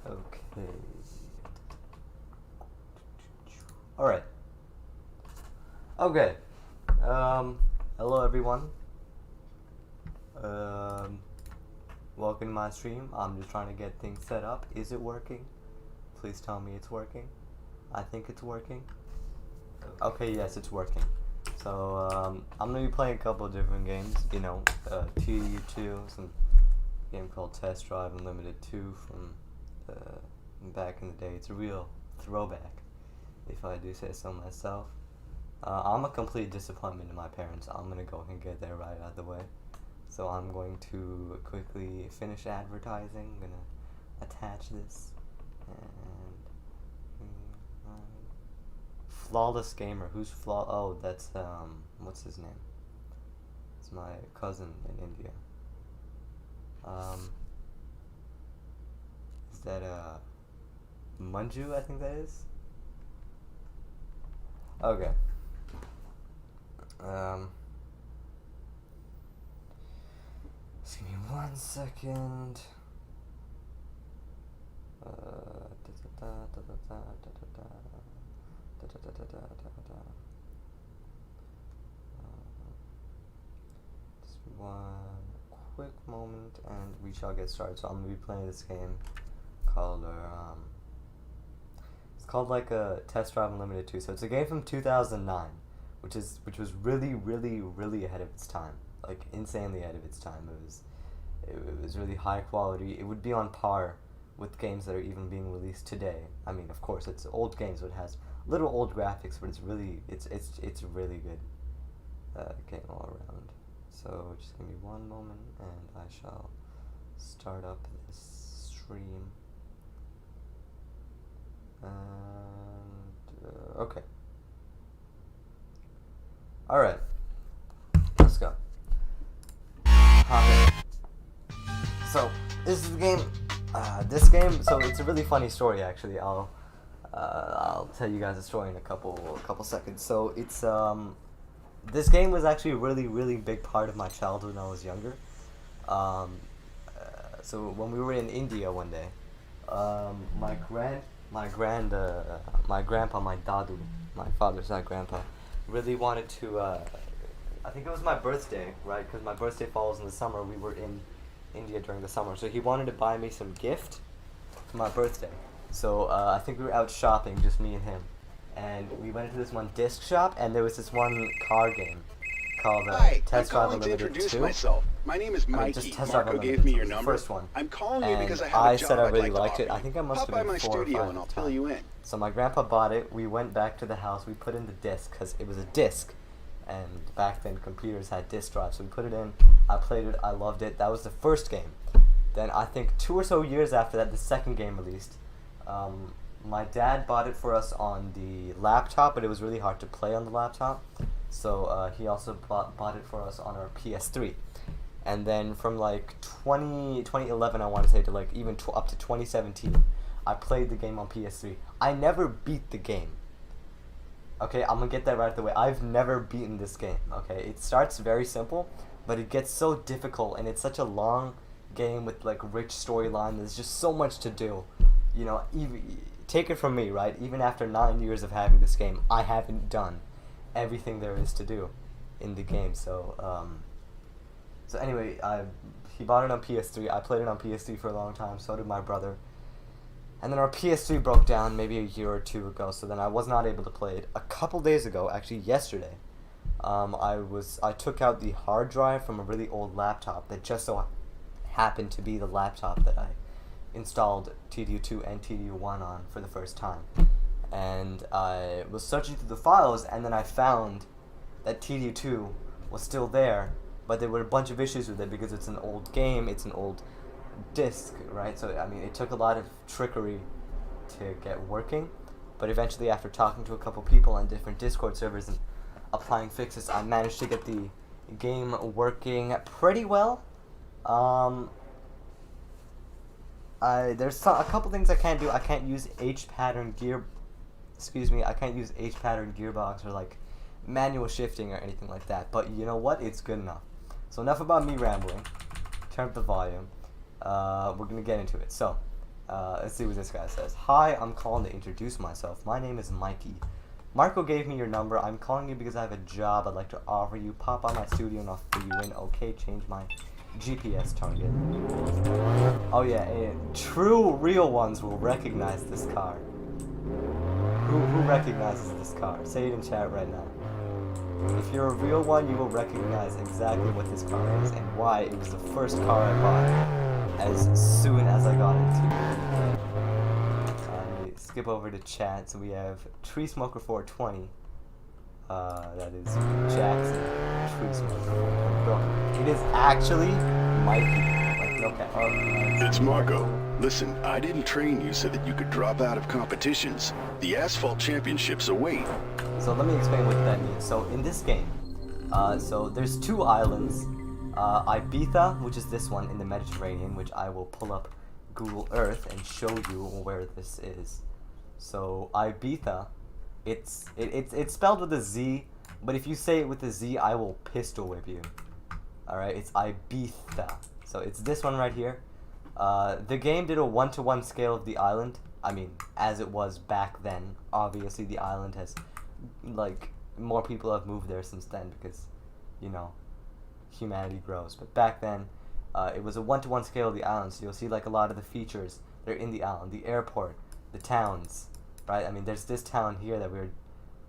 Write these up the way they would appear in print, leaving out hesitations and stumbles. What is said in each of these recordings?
Okay. Alright. Okay. Hello everyone. Um, Welcome to my stream. I'm just trying to get things set up. Is it working? Please tell me it's working. I think it's working. Okay, yes, it's working. So, I'm gonna be playing a couple of different games. You know, TDU2, some game called Test Drive Unlimited 2 from back in the day. It's a real throwback, if I do say so myself. I'm a complete disappointment to my parents. I'm gonna go and get that right out of the way. So I'm going to quickly finish advertising. I'm gonna attach this and Flawless Gamer. Who's Oh, that's what's his name? It's my cousin in India. Is that Manju? I think that is. Okay. Just give me 1 second. Just one quick moment and we shall get started. So I'm gonna be playing this game called it's called like a Test Drive Unlimited 2. So it's a game from 2009, which was really ahead of its time, like insanely ahead of its time. It was really high quality. It would be on par with games that are even being released today. I mean, of course, it's old games, so it has little old graphics, but it's really good game all around. So just give me one moment, and I shall start up this stream. And okay. All right. Let's go. Okay. So this is the game. So it's a really funny story actually. I'll tell you guys a story in a couple seconds. So it's this game was actually a really big part of my childhood when I was younger. So when we were in India one day, my grandpa, my dadu, my father's side grandpa, really wanted to. I think it was my birthday, right? Because my birthday falls in the summer. We were in India during the summer, so he wanted to buy me some gift for my birthday. So I think we were out shopping, just me and him, and we went into this one disc shop, and there was this one car game called Test Drive Unlimited 2. Myself. My name is Mikey. Just Test Drive Marco Unlimited gave me 2 your was the number. first one. I'm calling you And because I have I a job said I I'd really like liked to it. offer I think I must Pop have by been my 4 or 5 studio at and I'll the fill time. you in. So my grandpa bought it. We went back to the house. We put in the disc because it was a disc, and back then computers had disc drives. So we put it in. I played it. I loved it. That was the first game. Then I think 2 or so years after that, the second game released. My dad bought it for us on the laptop, but it was really hard to play on the laptop. So he also bought it for us on our PS3. And then from like 2011, I want to say, to like even up to 2017, I played the game on PS3. I never beat the game. Okay, I'm gonna get that right out of the way. I've never beaten this game. Okay, it starts very simple, but it gets so difficult, and it's such a long game with like rich storyline. There's just so much to do. You know, take it from me, right? Even after 9 years of having this game, I haven't done everything there is to do in the game. So anyway, he bought it on PS3. I played it on PS3 for a long time. So did my brother. And then our PS3 broke down maybe a year or two ago. So then I was not able to play it. A couple days ago, actually yesterday, I took out the hard drive from a really old laptop that just so happened to be the laptop that I installed TDU2 and TDU1 on for the first time. And I was searching through the files, and then I found that TDU2 was still there, but there were a bunch of issues with it because it's an old game, it's an old disc, right? So, I mean, it took a lot of trickery to get working, but eventually after talking to a couple people on different Discord servers and applying fixes, I managed to get the game working pretty well. There's a couple things I can't do. I can't use H-pattern I can't use H-pattern gearbox or like manual shifting or anything like that. But you know what? It's good enough. So enough about me rambling. Turn up the volume. We're gonna get into it. So, Let's see what this guy says. Hi, I'm calling to introduce myself. My name is Mikey. Marco gave me your number. I'm calling you because I have a job I'd like to offer you. Pop by my studio and I'll fill you in. Okay, change my GPS target. Oh yeah, and true real ones will recognize this car. Who recognizes this car? Say it in chat right now. If you're a real one, you will recognize exactly what this car is and why it was the first car I bought as soon as I got into it. Let me skip over to chat. So we have Tree Smoker 420. That is Jackson Tree Smoker 420. Bro, it is actually Mikey. Okay. It's Marco. Listen, I didn't train you so that you could drop out of competitions. The Asphalt Championships await. So let me explain what that means. So in this game, so there's two islands. Ibiza, which is this one in the Mediterranean, which I will pull up Google Earth and show you where this is. So Ibiza, it's spelled with a Z, but if you say it with a Z, I will pistol whip you. All right, it's Ibiza. So it's this one right here. The game did a 1-to-1 scale of the island. I mean, as it was back then. Obviously, the island has, like, more people have moved there since then because, you know, humanity grows. But back then, it was a 1-to-1 scale of the island. So you'll see, like, a lot of the features that are in the island. The airport, the towns, right? I mean, there's this town here that we're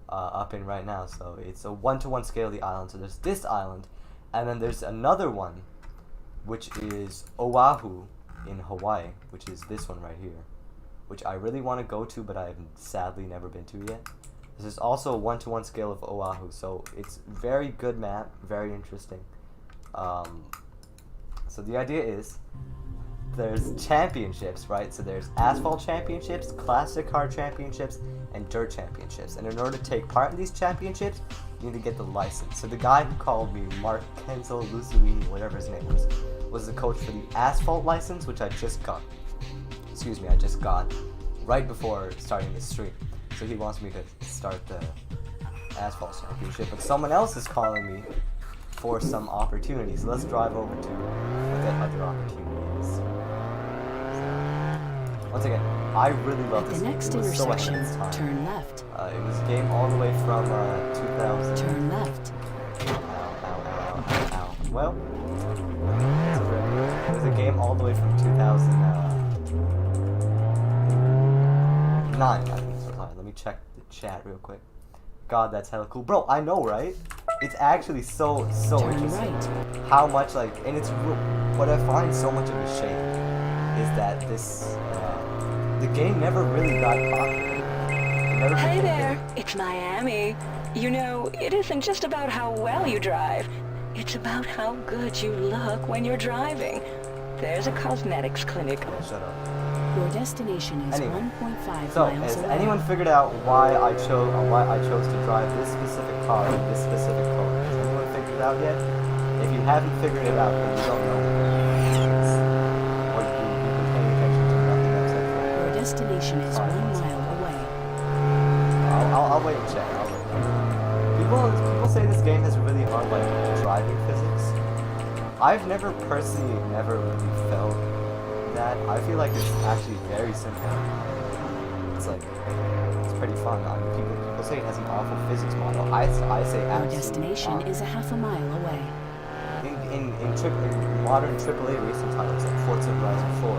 up in right now. So it's a 1-to-1 scale of the island. So there's this island. And then there's another one, which is Oahu in Hawaii, which is this one right here, which I really want to go to, but I've sadly never been to yet. This is also a 1-to-1 scale of Oahu, so it's very good map, very interesting. So the idea is, there's championships, right? So there's asphalt championships, classic car championships, and dirt championships. And in order to take part in these championships, you need to get the license. So the guy who called me, Mark Kenzel Lusuini, whatever his name was the coach for the asphalt license, which I just got. Excuse me, I just got right before starting this stream. So he wants me to start the asphalt championship, but someone else is calling me for some opportunities. So let's drive over to what that other opportunity is. So, once again, I really love this game. At the next intersection, turn left. It was a game all the way from 2000. Turn left. Ow. Well, it was a game all the way from 2009, I think. So let me check the chat real quick. God, that's hella cool. Bro, I know, right? It's actually so Turn interesting. right. How much, like, and it's what I find so much of a shame is that this, the game never really got popular. Hey there, it's Miami. You know, it isn't just about how well you drive. It's about how good you look when you're driving. There's a cosmetics clinic. Shut up. Your destination is Anyway, 1.5 so miles has away. anyone figured out why I chose to drive this specific car in this specific color? Has anyone figured it out yet? If you haven't figured it out, then you don't know or you've been paying attention to nothing else. Your destination is 1 mile away. I'll wait and check. People say this game has really hard like driving physics. I've never personally really felt that. I feel like it's actually very simple. It's like it's pretty fun. I mean, people say it has an awful physics model. I say Your absolutely destination fine. is a half a mile away. In modern AAA racing titles like Forza Horizon 4,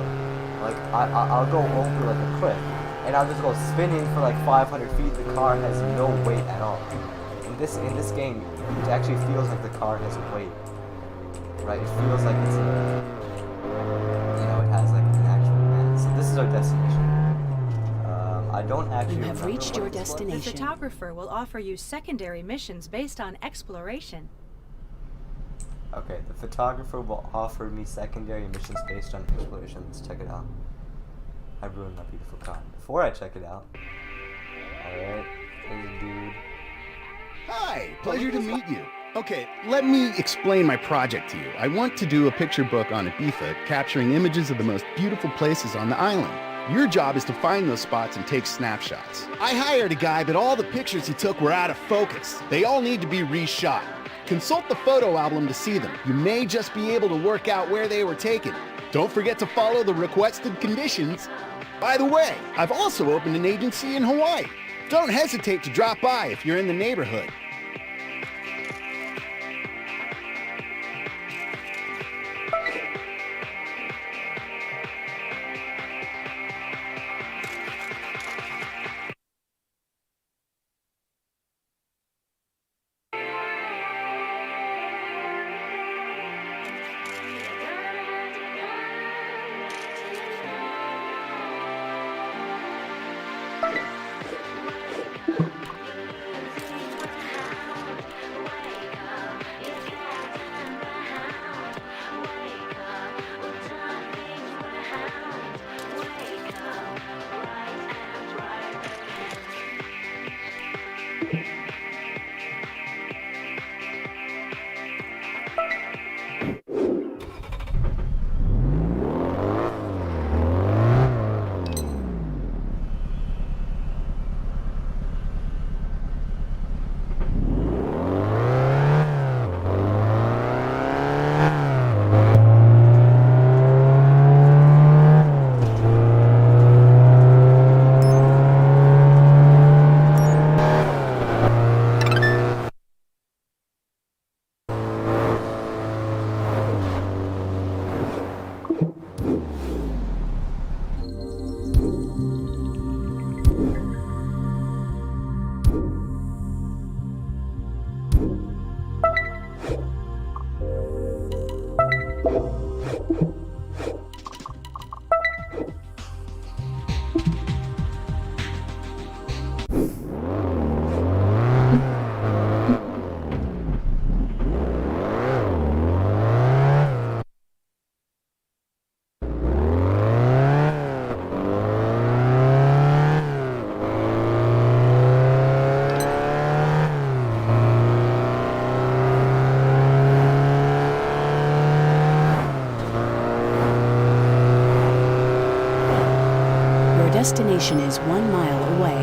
like I'll go over like a cliff and I'll just go spinning for like 500 feet. The car has no weight at all. In this game, it actually feels like the car has weight. Right? It feels like it's it has like an actual mass. So this is our destination. I don't actually. You have remember reached what your this was. The destination. photographer will offer you secondary missions based on exploration. Okay, the photographer will offer me secondary missions based on exploration. Let's check it out. I ruined my beautiful car. Before I check it out, alright, there's a dude. Hi, pleasure to meet you. Okay, let me explain my project to you. I want to do a picture book on Ibiza, capturing images of the most beautiful places on the island. Your job is to find those spots and take snapshots. I hired a guy, but all the pictures he took were out of focus. They all need to be reshot. Consult the photo album to see them. You may just be able to work out where they were taken. Don't forget to follow the requested conditions. By the way, I've also opened an agency in Hawaii. Don't hesitate to drop by if you're in the neighborhood. Destination is 1 mile away.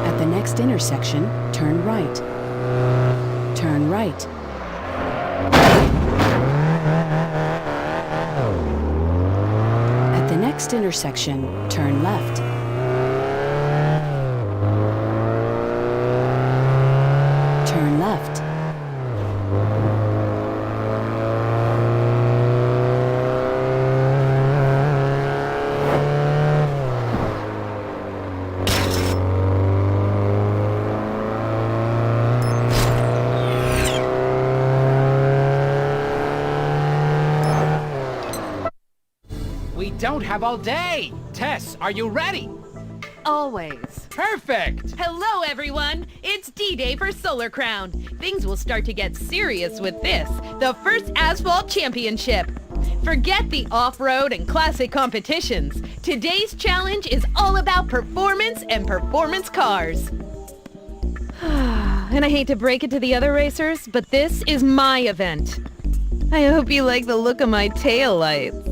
At the next intersection, turn right. Turn right. At the next intersection, turn left. Turn left. We don't have all day! Tess, are you ready? Always. Perfect! Hello, everyone! It's D-Day for Solar Crown. Things will start to get serious with this, the first Asphalt Championship. Forget the off-road and classic competitions. Today's challenge is all about performance and performance cars. And I hate to break it to the other racers, but this is my event. I hope you like the look of my taillights.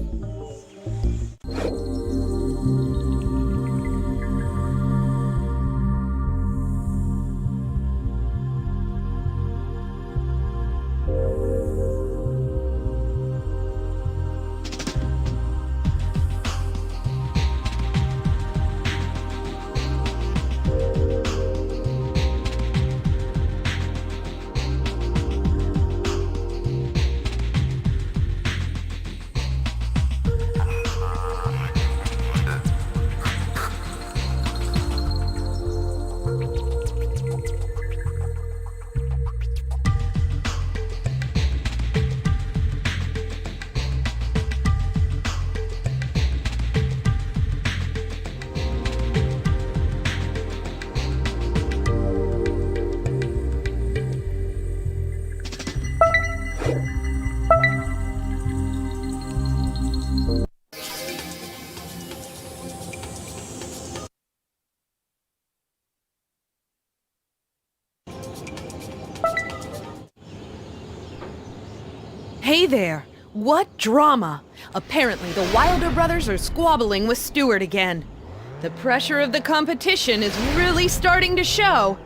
Hey there! What drama! Apparently the Wilder brothers are squabbling with Stewart again. The pressure of the competition is really starting to show.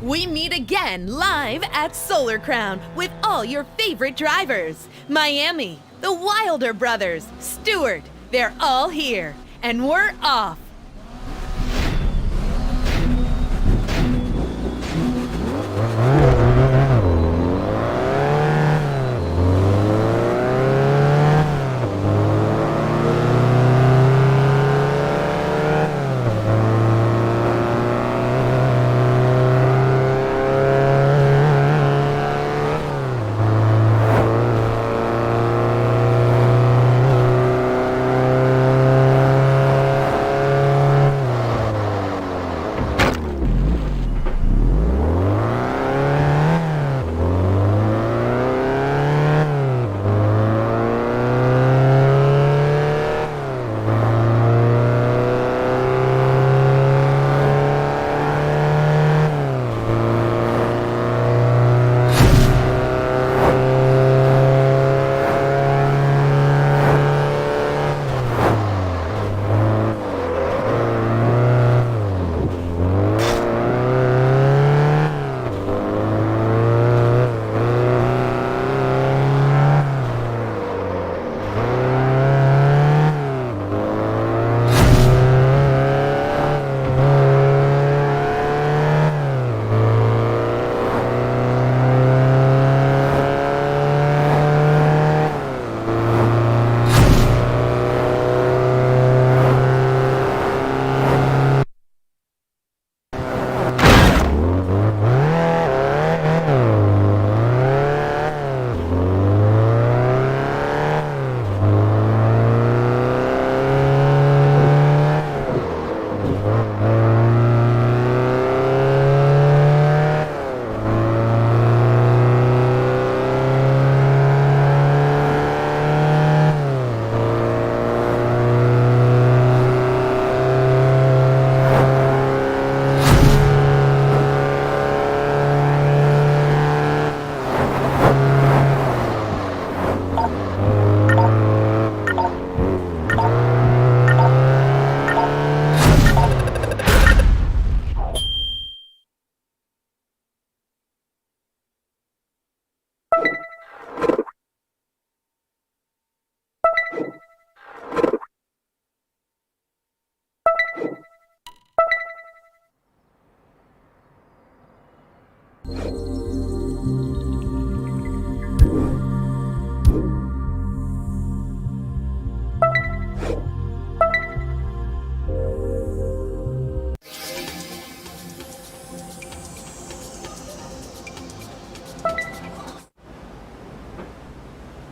We meet again live at Solar Crown with all your favorite drivers. Miami, the Wilder brothers, Stewart, they're all here. And we're off.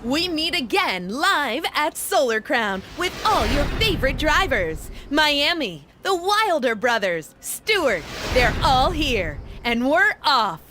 We meet again live at Solar Crown with all your favorite drivers. Miami, the Wilder brothers, Stewart, they're all here. And we're off.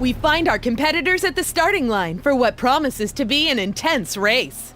We find our competitors at the starting line for what promises to be an intense race.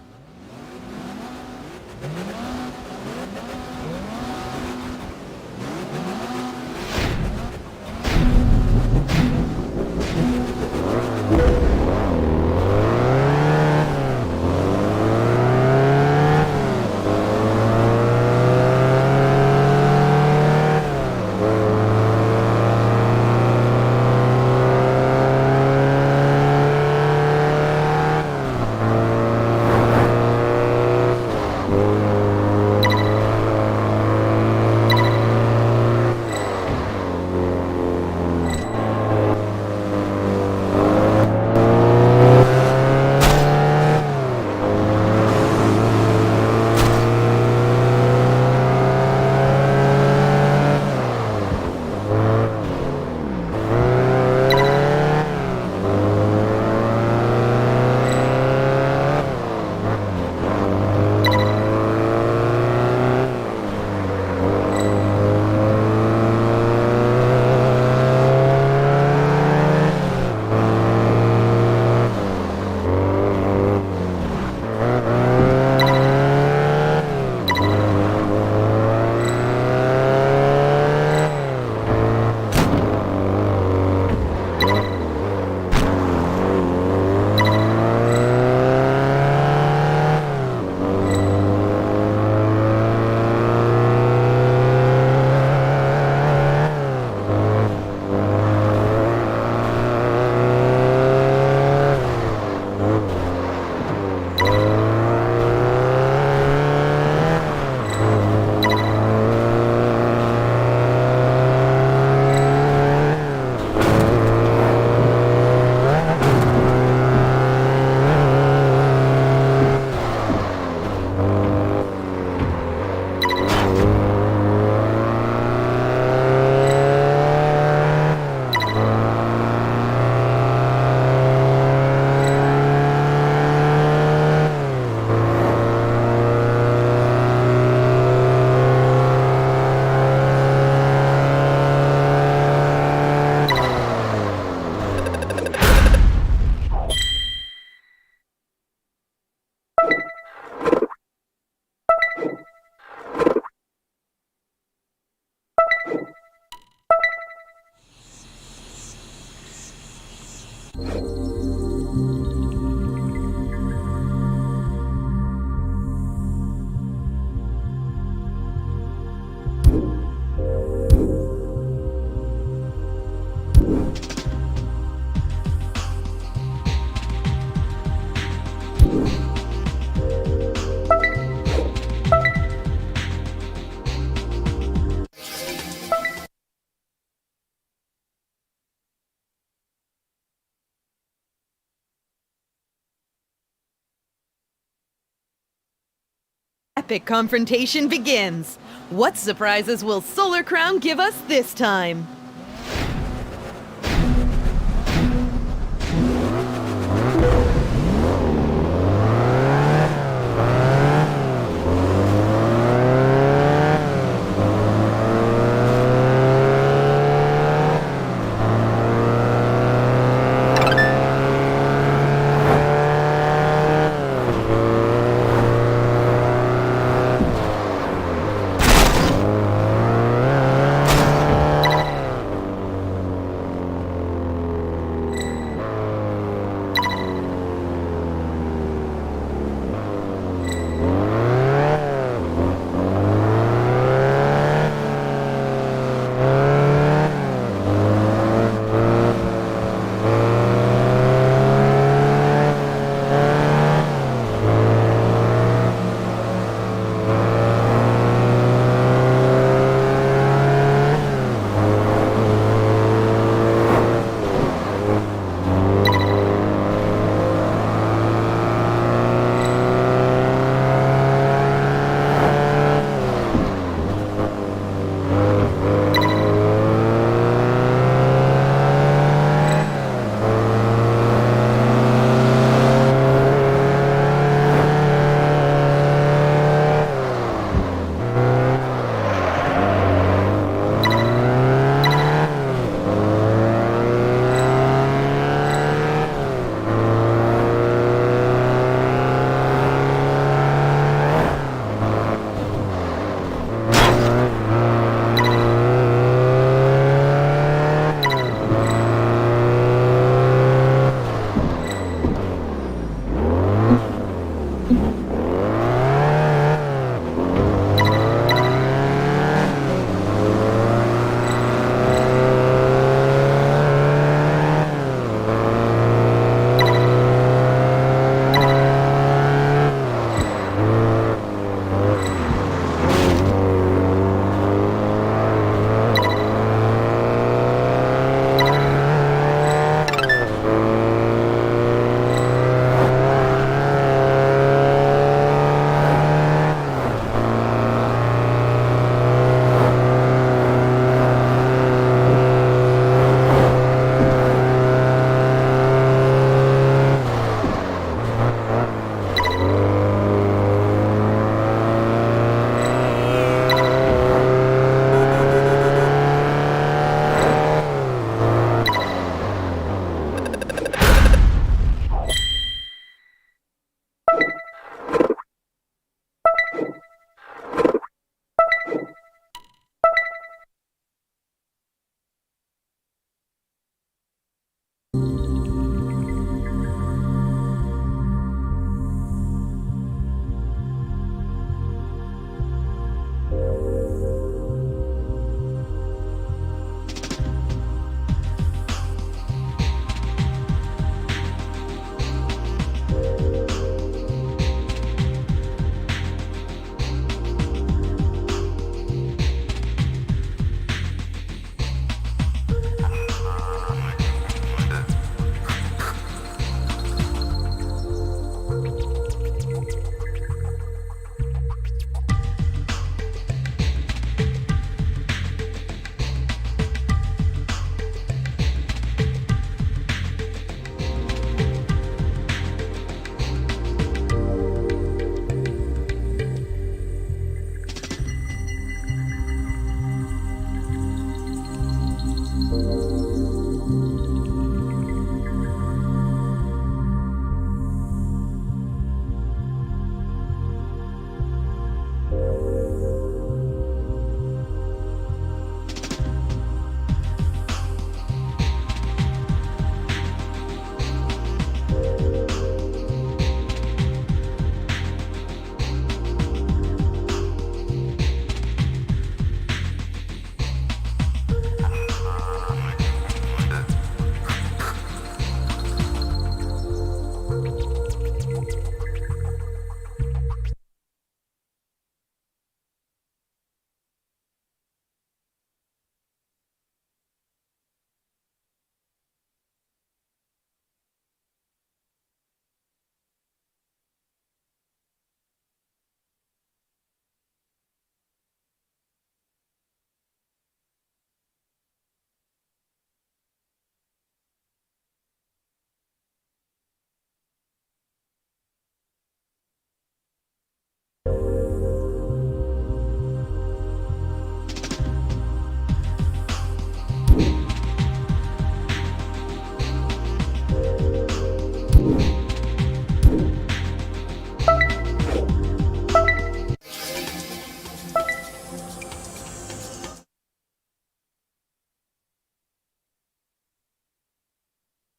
epic confrontation begins. What surprises will Solar Crown give us this time?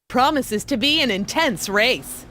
Promises to be an intense race.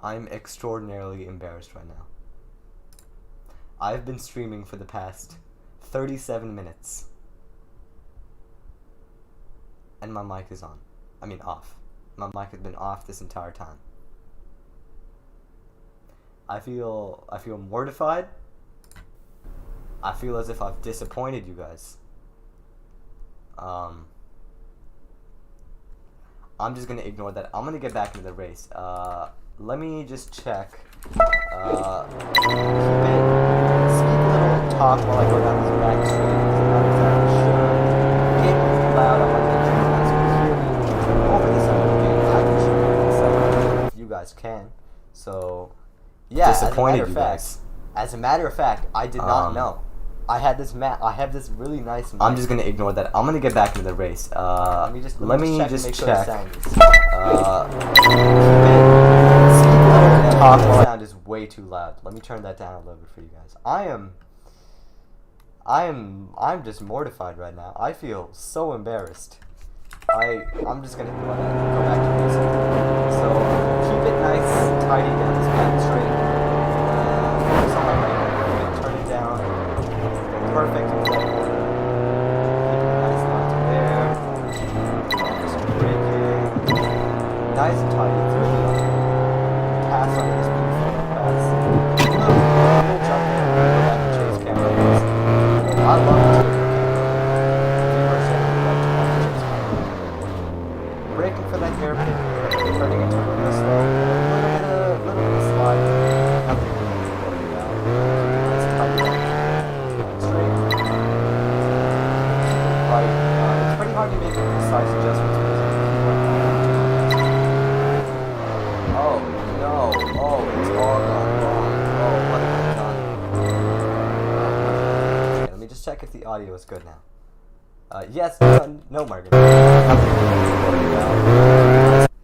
I'm extraordinarily embarrassed right now. I've been streaming for the past 37 minutes. And my mic is on. I mean off. My mic has been off this entire time. I feel mortified. I feel as if I've disappointed you guys. I'm just gonna ignore that. I'm gonna get back into the race. Let me just check. Keep it. Speak a little talk while I go down this back street. Because I'm not exactly sure. Get loud. I want to make sure you guys can hear me over the sound of the game. I can hear the sound if you guys can. So, yeah. Disappointed you guys. As a matter of fact, I did not know. I had this map. I have this really nice map. I'm just gonna ignore that. I'm gonna get back into the race. Let me just check. Talk sound is way too loud. Let me turn that down a little bit for you guys. I'm just mortified right now. I feel so embarrassed. I'm just gonna go back to racing. So keep it nice, tidy down this back straight. Focus on my right. Turn it down. Perfect in that order. Keep it nice and not there. Just braking. Nice and tidy through the pass on this beautiful pass. It's all gone wrong. Oh, what have I done? Okay, let me just check if the audio is good now. Yes, no, Morgan.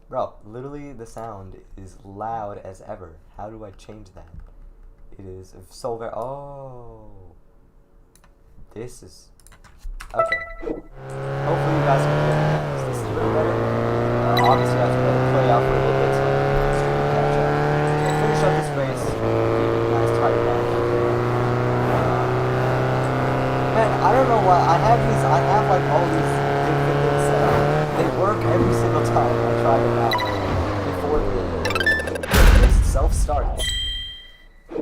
Bro, literally the sound is loud as ever. How do I change that? It is so very. Oh, this is okay. Hopefully you guys can hear me now. Is this a little better? Obviously I have to let it play out for a little bit so I can catch up. Okay, finish up this race. Keep you guys tight back. Man, I don't know why I have like all these different things set up. They work every single time I try them out before the self starts.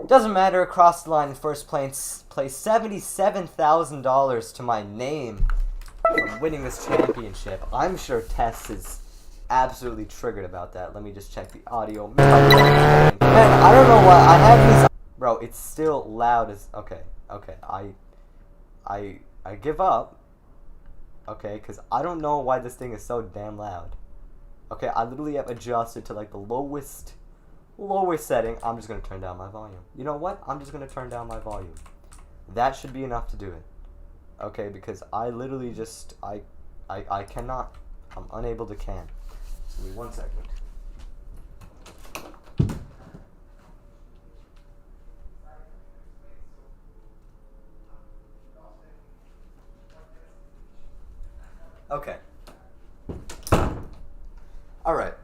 Doesn't matter, across the line in first place, $77,000 to my name for winning this championship. I'm sure Tess is absolutely triggered about that. Let me just check the audio. Man, I don't know why I have these. Bro, it's still loud as. Okay, I give up. Okay, because I don't know why this thing is so damn loud. Okay, I literally have adjusted to like the lowest setting. I'm just going to turn down my volume. You know what? I'm just going to turn down my volume. That should be enough to do it. Okay, because I literally just, I cannot, I'm unable to can. Give me 1 second. Okay. Alright.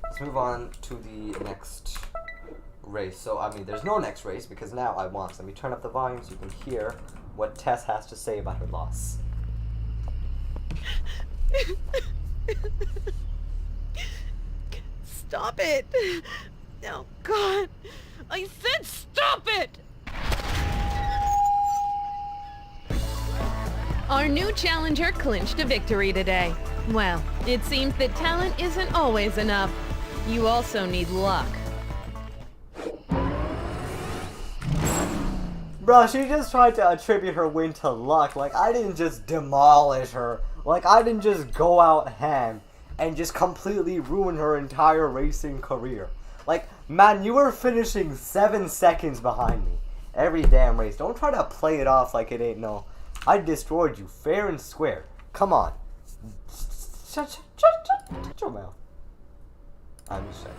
Let's move on to the next race. So, I mean, there's no next race because now I won. So let me turn up the volume so you can hear what Tess has to say about her loss. Stop it! Oh, God. I said stop it! Our new challenger clinched a victory today. Well, it seems that talent isn't always enough. You also need luck. Bro, she just tried to attribute her win to luck. Like, I didn't just demolish her. Like, I didn't just go out ham and just completely ruin her entire racing career. Like, man, you were finishing 7 seconds behind me every damn race. Don't try to play it off like it ain't no. I destroyed you fair and square. Come on. Shut your mouth. I'm just saying.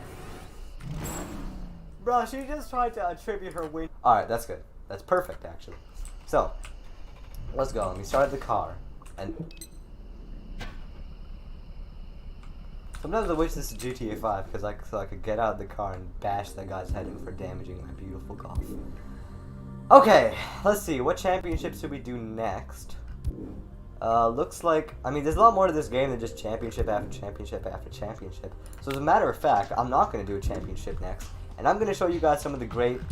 Bro, she just tried to attribute her win. Alright, that's good. That's perfect, actually. So, let's go. We started the car. And sometimes I wish this is GTA 5 because I could get out of the car and bash that guy's head in for damaging my beautiful Golf. Okay, let's see. What championships should we do next? Looks like, I mean, there's a lot more to this game than just championship after championship after championship. So as a matter of fact, I'm not going to do a championship next. And I'm going to show you guys some of the great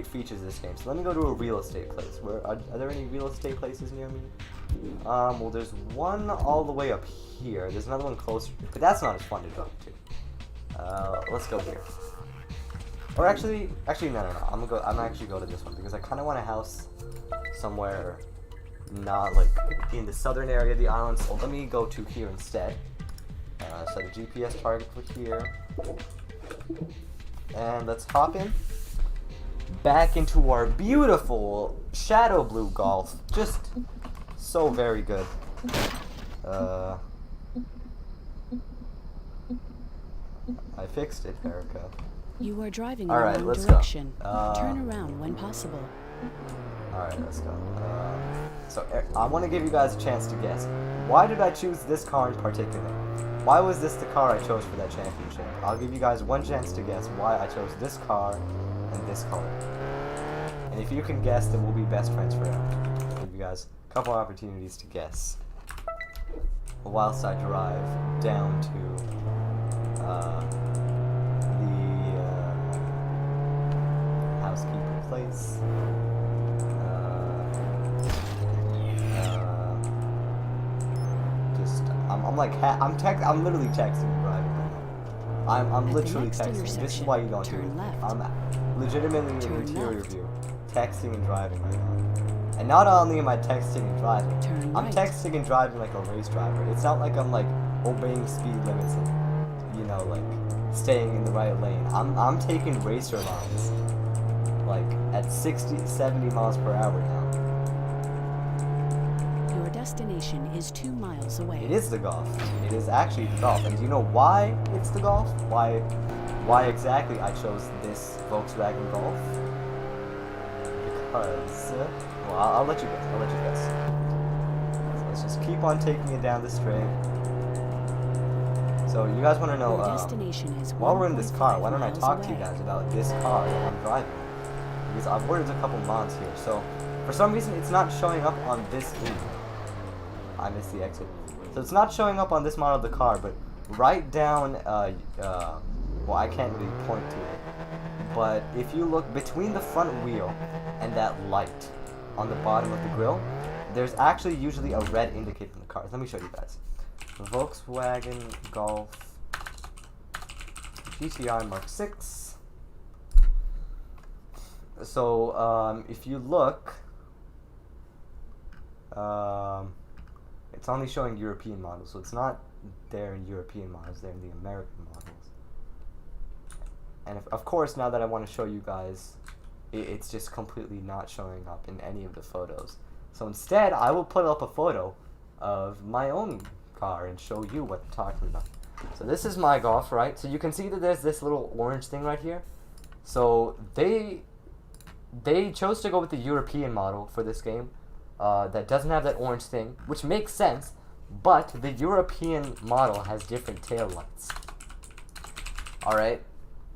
features of this game. So let me go to a real estate place. Are there any real estate places near me? Well, there's one all the way up here. There's another one closer, but that's not as fun to drive to. Let's go here. Or actually, no. I'm gonna actually go to this one because I kind of want a house somewhere not like in the southern area of the island. So let me go to here instead. Set a GPS target for here, and let's hop in back into our beautiful shadow blue Golf. Just so very good. I fixed it, Erica. You are driving in All the right, wrong let's direction. go. Turn around when possible. Alright, let's go. So, I want to give you guys a chance to guess. Why did I choose this car in particular? Why was this the car I chose for that championship? I'll give you guys one chance to guess why I chose this car and this car. And if you can guess, then we'll be best friends forever. I'll give you guys a couple opportunities to guess whilst I drive down to the housekeeper place. I'm literally texting and driving right now. I'm literally texting. This is why you don't do it. I'm legitimately in interior view, texting and driving right now. And not only am I texting and driving, I'm texting and driving like a race driver. It's not like I'm like obeying speed limits and you know, like staying in the right lane. I'm taking racer lines, like at 60, 70 miles per hour now. Your destination is 2 miles away. It is the Golf. It is actually the Golf. And do you know why it's the Golf? Why exactly I chose this Volkswagen Golf? Because, well, I'll let you guess. I'll let you guess. So let's just keep on taking it down the straight. So you guys want to know, Your destination is while we're in this car, 1.5 why don't I miles talk to you away. guys about this car that I'm driving? Because I've ordered a couple mods here. So for some reason, it's not showing up on this I missed the exit. So it's not showing up on this model of the car, but right down, well, I can't really point to it. But if you look between the front wheel and that light on the bottom of the grille, there's actually usually a red indicator in the cars. Let me show you guys. Volkswagen Golf GTI Mark 6. So if you look, it's only showing European models, so it's not there in European models, they're in the American models. And of course, now that I want to show you guys, it's just completely not showing up in any of the photos. So instead, I will put up a photo of my own car and show you what I'm talking about. So this is my Golf, right? So you can see that there's this little orange thing right here. So they chose to go with the European model for this game that doesn't have that orange thing, which makes sense, but the European model has different tail lights. Alright?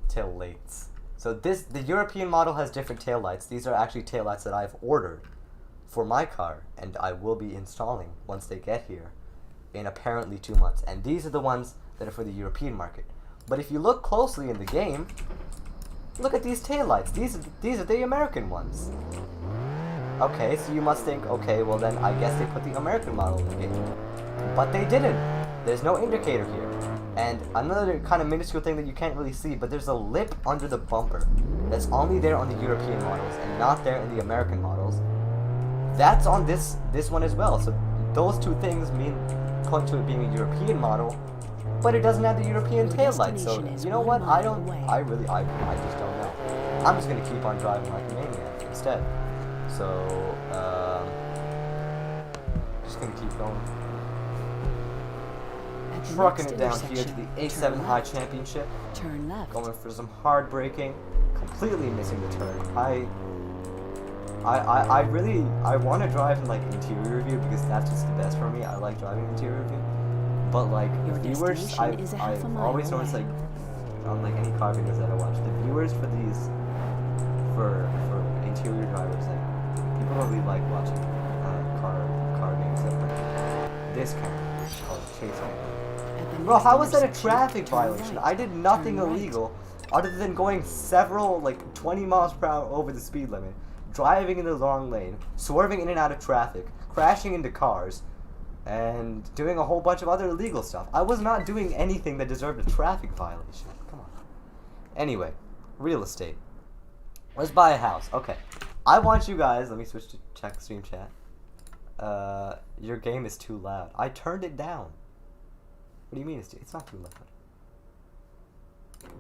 Tail lights. So the European model has different tail lights. These are actually tail lights that I've ordered for my car, and I will be installing once they get here in apparently 2 months. And these are the ones that are for the European market. But if you look closely in the game, look at these tail lights. These are the American ones. Okay, so you must think, okay, well then I guess they put the American model in the game. But they didn't. There's no indicator here. And another kind of minuscule thing that you can't really see, but there's a lip under the bumper that's only there on the European models and not there in the American models. That's on this one as well. So those two things point to it being a European model, but it doesn't have the European tail lights. So you know what? I just don't know. I'm just gonna keep on driving like a maniac instead. So just gonna keep going. Trucking it down here to the A7 High Championship. Turn left. Going for some hard braking, completely missing the turn. I want to drive in like interior view because that's just the best for me. I like driving interior view. But like Your viewers, I've always noticed like on like any car videos that I watch, the viewers for these for interior drivers, like people don't really like watching car games that like this kind of called chase on. Bro, how was that a traffic violation? I did nothing illegal other than going several, like 20 miles per hour over the speed limit, driving in the wrong lane, swerving in and out of traffic, crashing into cars, and doing a whole bunch of other illegal stuff. I was not doing anything that deserved a traffic violation. Come on. Anyway, real estate. Let's buy a house. Okay. I want you guys, let me switch to check stream chat. Your game is too loud. I turned it down. What do you mean it's not too loud?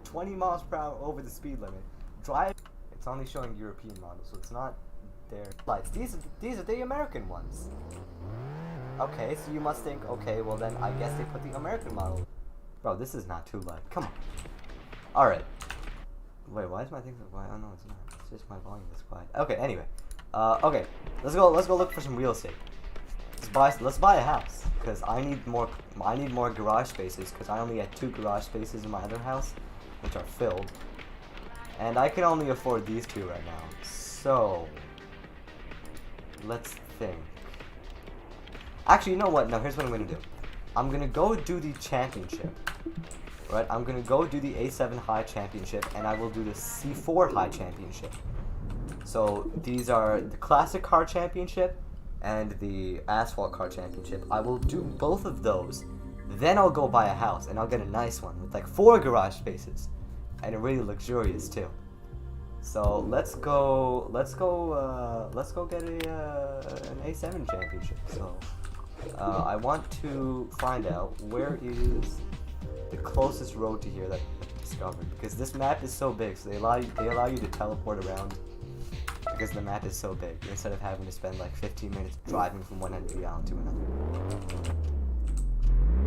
20 miles per hour over the speed limit. Drive. It's only showing European models, so it's not their lights. These are the American ones. Okay, so you must think, okay, well then I guess they put the American model. Bro, this is not too loud. Come on. All right. Wait, why is my thing so quiet? Oh no, it's not. It's just my volume is quiet. Okay, anyway. Okay. Let's go look for some real estate. Let's buy a house, because I need more garage spaces, because I only had 2 garage spaces in my other house, which are filled, and I can only afford these 2 right now. So let's think. Actually, you know what? No, here's what I'm gonna do. I'm gonna go do the championship. Right? I'm gonna go do the A7 High Championship, and I will do the C4 High Championship. So these are the Classic Car Championship and the Asphalt Car Championship. I will do both of those. Then I'll go buy a house, and I'll get a nice one with like 4 garage spaces, and really luxurious too. So let's go get an A7 championship. So I want to find out where is the closest road to here that I've discovered, because this map is so big, so they allow you to teleport around because the map is so big, instead of having to spend like 15 minutes driving from one end of the island to another.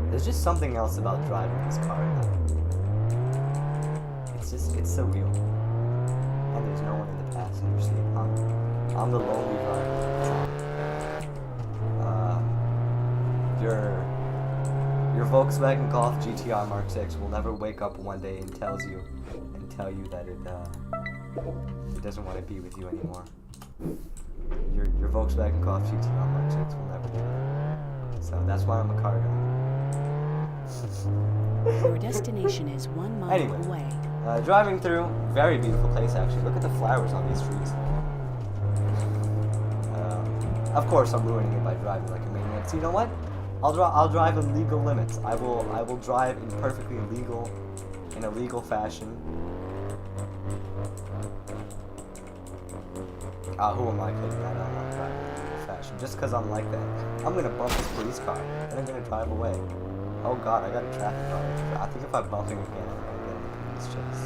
There's just something else about driving this car now. It's surreal. And there's no one in the passenger seat. I'm the lonely driver. Your Volkswagen Golf GTR Mark 6 will never wake up one day and tell you that it doesn't want to be with you anymore. Your Volkswagen Golf GTR Mark 6 will never do that. So that's why I'm a car guy. Your destination is 1 mile away. Driving through, very beautiful place actually. Look at the flowers on these trees. Of course, I'm ruining it by driving like a maniac. So you know what? I'll drive in legal limits. I will drive in perfectly in a legal fashion. Who am I kidding? I don't want to drive in a legal fashion. Just because I'm like that. I'm gonna bump this police car, and I'm gonna drive away. Oh god, I got a traffic violation. I think if I bump him again, I'm gonna get in a police chase.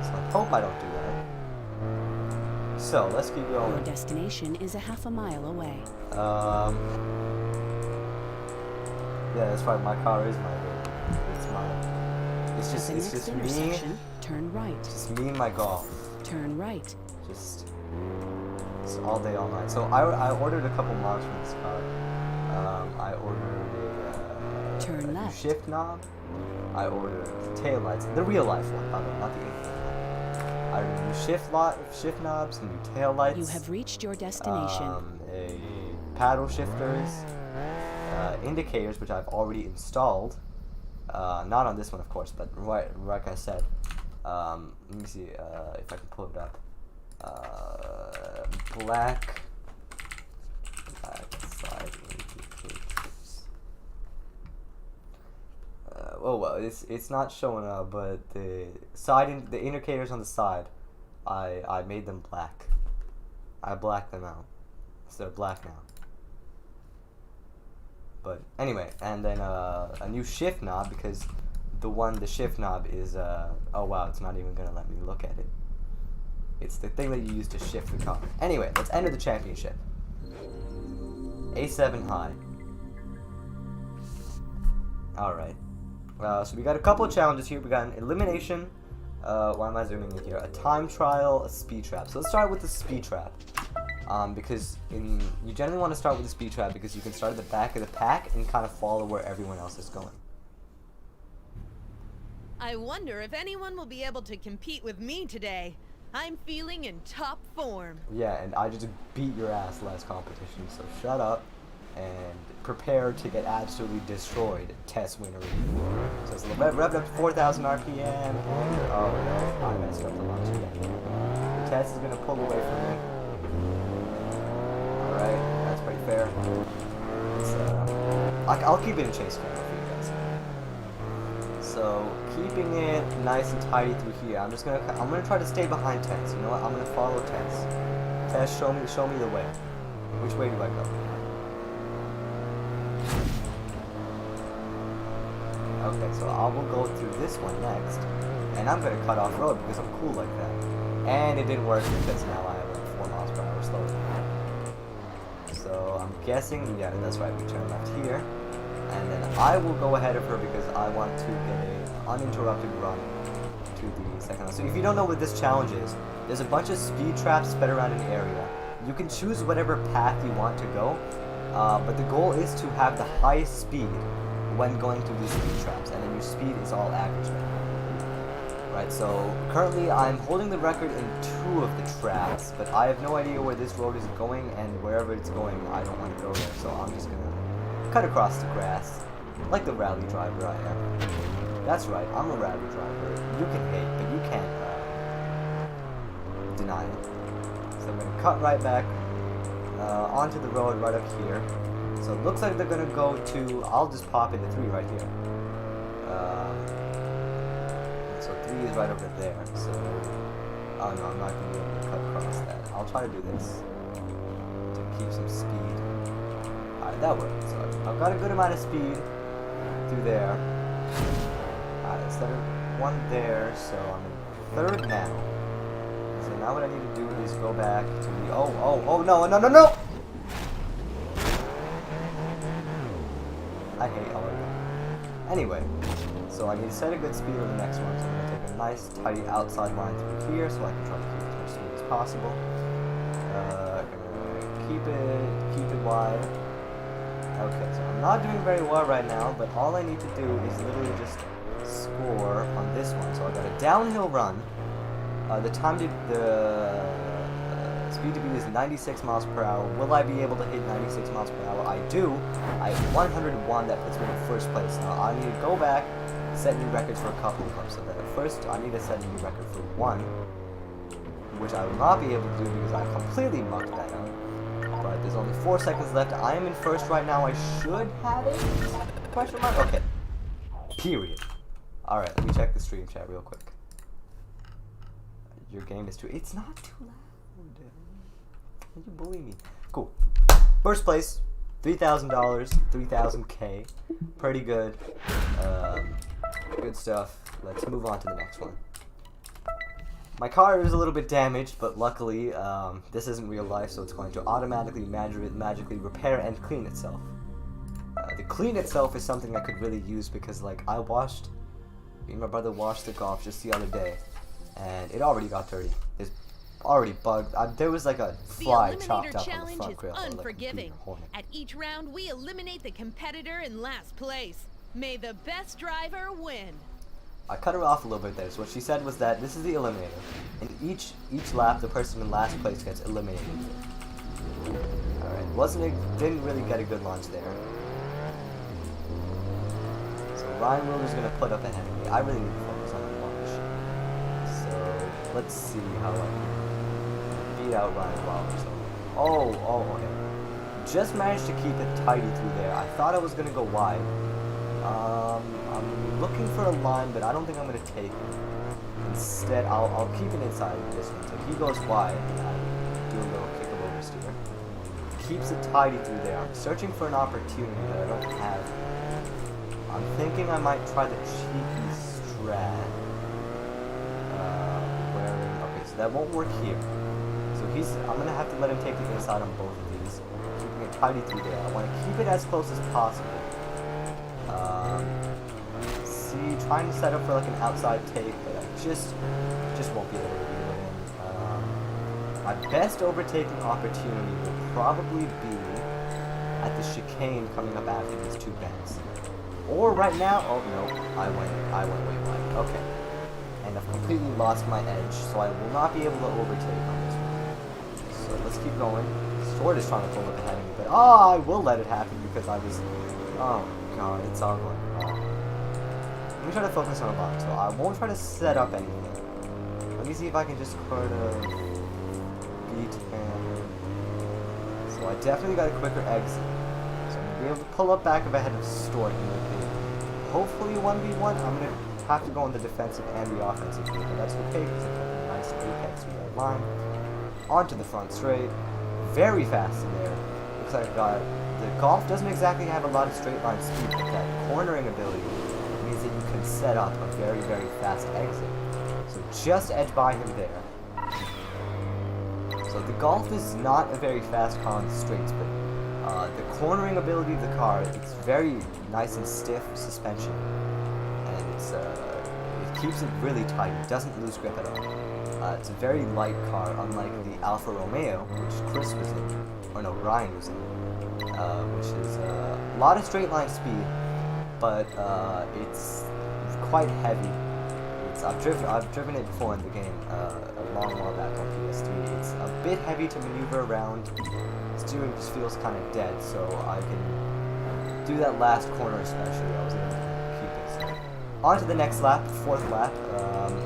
So I hope I don't do that. So let's keep going. Your destination is a half a mile away. Yeah, that's right. My car is my baby. It's mine. It's just me. Turn right. Just me and my golf. Turn right. Just all day, all night. So I ordered a couple mods from this car. I ordered Turn left. Shift knob. I ordered taillights, the real life one, by the way, not the internet one. I ordered new shift knobs, new taillights. You have reached your destination. A paddle shifters, indicators, which I've already installed. Not on this one, of course, but like I said. Let me see if I can pull it up. Black side indicators. Well, it's not showing up, but the indicators on the side, I made them black. I blacked them out, so they're black now. But anyway, and then a new shift knob, because the shift knob is oh wow, it's not even gonna let me look at it. It's the thing that you use to shift the car. Anyway, let's enter the championship. A7 high. Alright. So we got a couple of challenges here. We got an elimination. Why am I zooming in here? A time trial, a speed trap. So let's start with the speed trap. Because you generally want to start with the speed trap because you can start at the back of the pack and kind of follow where everyone else is going. I wonder if anyone will be able to compete with me today. I'm feeling in top form. Yeah, and I just beat your ass last competition, so shut up and prepare to get absolutely destroyed, test winner. So it's revved up to 4,000 RPM, and oh no, I messed up the launch again. The test is gonna pull away from me. Alright, that's pretty fair. I'll keep it in chase camera for you guys. So keeping it nice and tidy through here. I'm gonna try to stay behind Tess. You know what? I'm gonna follow Tess. Tess, show me the way. Which way do I go? Okay, so I will go through this one next, and I'm gonna cut off road because I'm cool like that. And it didn't work because now I have like 4 miles per hour slower. So I'm guessing, yeah, that's right. We turn left here. And then I will go ahead of her because I want to get an uninterrupted run to the second one. So if you don't know what this challenge is, there's a bunch of speed traps spread around an area. You can choose whatever path you want to go, but the goal is to have the highest speed when going through these speed traps, and then your speed is all average right? Right, so currently I'm holding the record in 2 of the traps, but I have no idea where this road is going, and wherever it's going, I don't want to go there, so I'm just gonna cut across the grass, like the rally driver I am. That's right, I'm a rally driver. You can hate, but you can't deny it. So I'm gonna cut right back onto the road right up here. So it looks like they're gonna go to, I'll just pop into 3 right here. So 3 is right over there, so, oh no, I'm not gonna be able to cut across that. I'll try to do this to keep some speed. Alright, that worked. So I've got a good amount of speed through there. Instead of one there, so I'm in third now. So now what I need to do is go back to the... Oh, no. I hate all of them. Anyway, so I need to set a good speed on the next one. So I'm going to take a nice, tight outside line through here so I can try to keep it as much speed as possible. Keep it wide. Okay, so I'm not doing very well right now, but all I need to do is literally just score on this one. So I got a downhill run. The speed to beat is 96 miles per hour. Will I be able to hit 96 miles per hour? I do. I have 101. That puts me in first place. Now I need to go back, set new records for a couple of them. So that first I need to set a new record for one, which I will not be able to do because I completely mucked that up. But there's only 4 seconds left. I am in first right now. I should have it? Question mark? Okay. Period. Alright, let me check the stream chat real quick. Your game is too... It's not too loud. You bully me. Cool. First place. $3,000. 3,000K. Pretty good. Good stuff. Let's move on to the next one. My car is a little bit damaged, but luckily, this isn't real life, so it's going to automatically, magically repair and clean itself. The clean itself is something I could really use because, like, me and my brother washed the Golf just the other day, and it already got dirty. It's already bugged. There was like a fly chopped up on the front grill. Unforgiving. At each round, we eliminate the competitor in last place. May the best driver win. I cut her off a little bit there. So what she said was that this is the eliminator, and each lap the person in last place gets eliminated. Alright, didn't really get a good launch there. So Ryan Wilder's gonna put up ahead of me. I really need to focus on the launch. So let's see how I can beat out Ryan Wilder. So, okay. Just managed to keep it tidy through there. I thought I was gonna go wide. I'm looking for a line, but I don't think I'm going to take it. Instead, I'll keep it inside this one. So he goes wide, and I do a little kick of oversteer. Keeps it tidy through there. I'm searching for an opportunity that I don't have. I'm thinking I might try the cheeky strat. Okay, so that won't work here. So I'm going to have to let him take the inside on both of these. Keeping it tidy through there. I want to keep it as close as possible. Trying to set up for like an outside take, but I just won't be able to reel it in. My best overtaking opportunity will probably be at the chicane coming up after these two bends. Or right now, oh no, I went way wide. Okay. And I've completely lost my edge, so I will not be able to overtake on this one. So let's keep going. Sword is trying to pull up ahead of me, but I will let it happen because oh god, it's all going wrong. Let me try to focus on a lot, so I won't try to set up anything. Let me see if I can just sort of beat him. So I definitely got a quicker exit. So I'm going to be able to pull up back ahead of Stork in the hopefully 1v1. I'm going to have to go on the defensive and the offensive field, but that's okay because I got a nice apex with that line. Onto the front straight. Very fast in there. Looks like the Golf doesn't exactly have a lot of straight line speed, but that cornering ability means that you can set up a very, very fast exit. So just edge by him there. So the Golf is not a very fast car on the straights, but the cornering ability of the car, it's very nice and stiff suspension, and it keeps it really tight. It doesn't lose grip at all. It's a very light car, unlike the Alfa Romeo, which Chris was in, or no, Ryan was in, which is a lot of straight line speed, but it's quite heavy. I've driven it before in the game, a long while back on PS3. It's a bit heavy to maneuver around. Steering just feels kind of dead, so I can do that last corner especially. I was able to keep it. So, on to the next lap, fourth lap.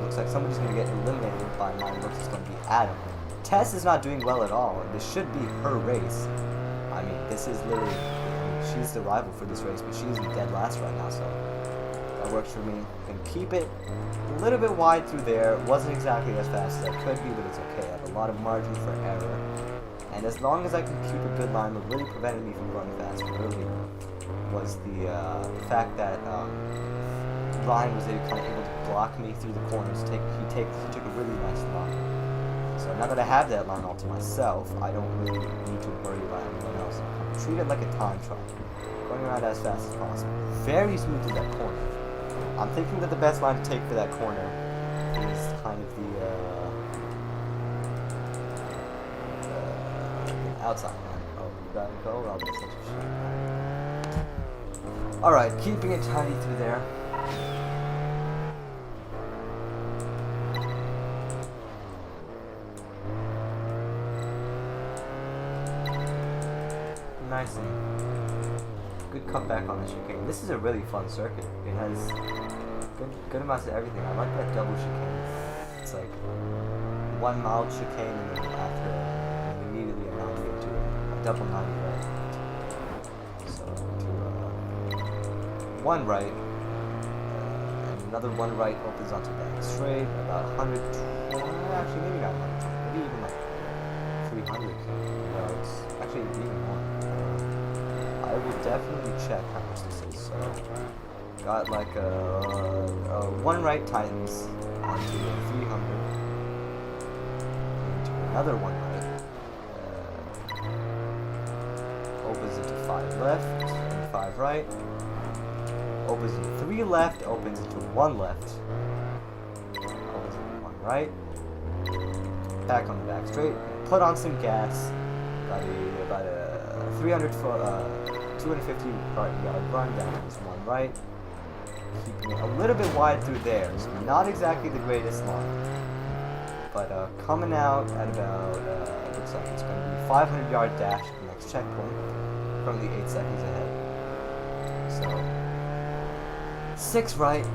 Looks like somebody's going to get eliminated by mine. Looks it's going to be Adam. Tess is not doing well at all. This should be her race. I mean, this is literally, she's the rival for this race, but she's dead last right now, so that works for me. Can keep it a little bit wide through there. Wasn't exactly as fast as I could be, but it's okay. I have a lot of margin for error. And as long as I can keep a good line, what really prevented me from going fast earlier was the fact that Ryan was kind of able to block me through the corners. He took a really nice line. So now that I have that line all to myself, I don't really need to worry about anyone else. I'm treat it like a time trial, going around as fast as possible. Very smooth to that corner. I'm thinking that the best line to take for that corner is kind of the outside line. Oh, you gotta go? Oh, that's such a shame. Alright, keeping it tidy through there. Nice and good cutback on the chicane. This is a really fun circuit. It has good amounts of everything. I like that double chicane. It's like one mild chicane and then after and immediately a 90 into a double 90 right. So to one right and another one right opens onto back straight about 120. Actually, maybe not 120. Maybe even like 300 yards. Actually, even more. I will definitely check how much this is. So, got like a one right tightens onto a 300, into another one right, opens into 5 left and 5 right, opens into 3 left, opens into 1 left, opens into 1 right, back on the back straight, put on some gas, about a 250 yard run down to this one right, keeping it a little bit wide through there. So not exactly the greatest line, but coming out at about looks like it's going to be 500 yard dash to the next checkpoint, currently 8 seconds ahead. So 6 right.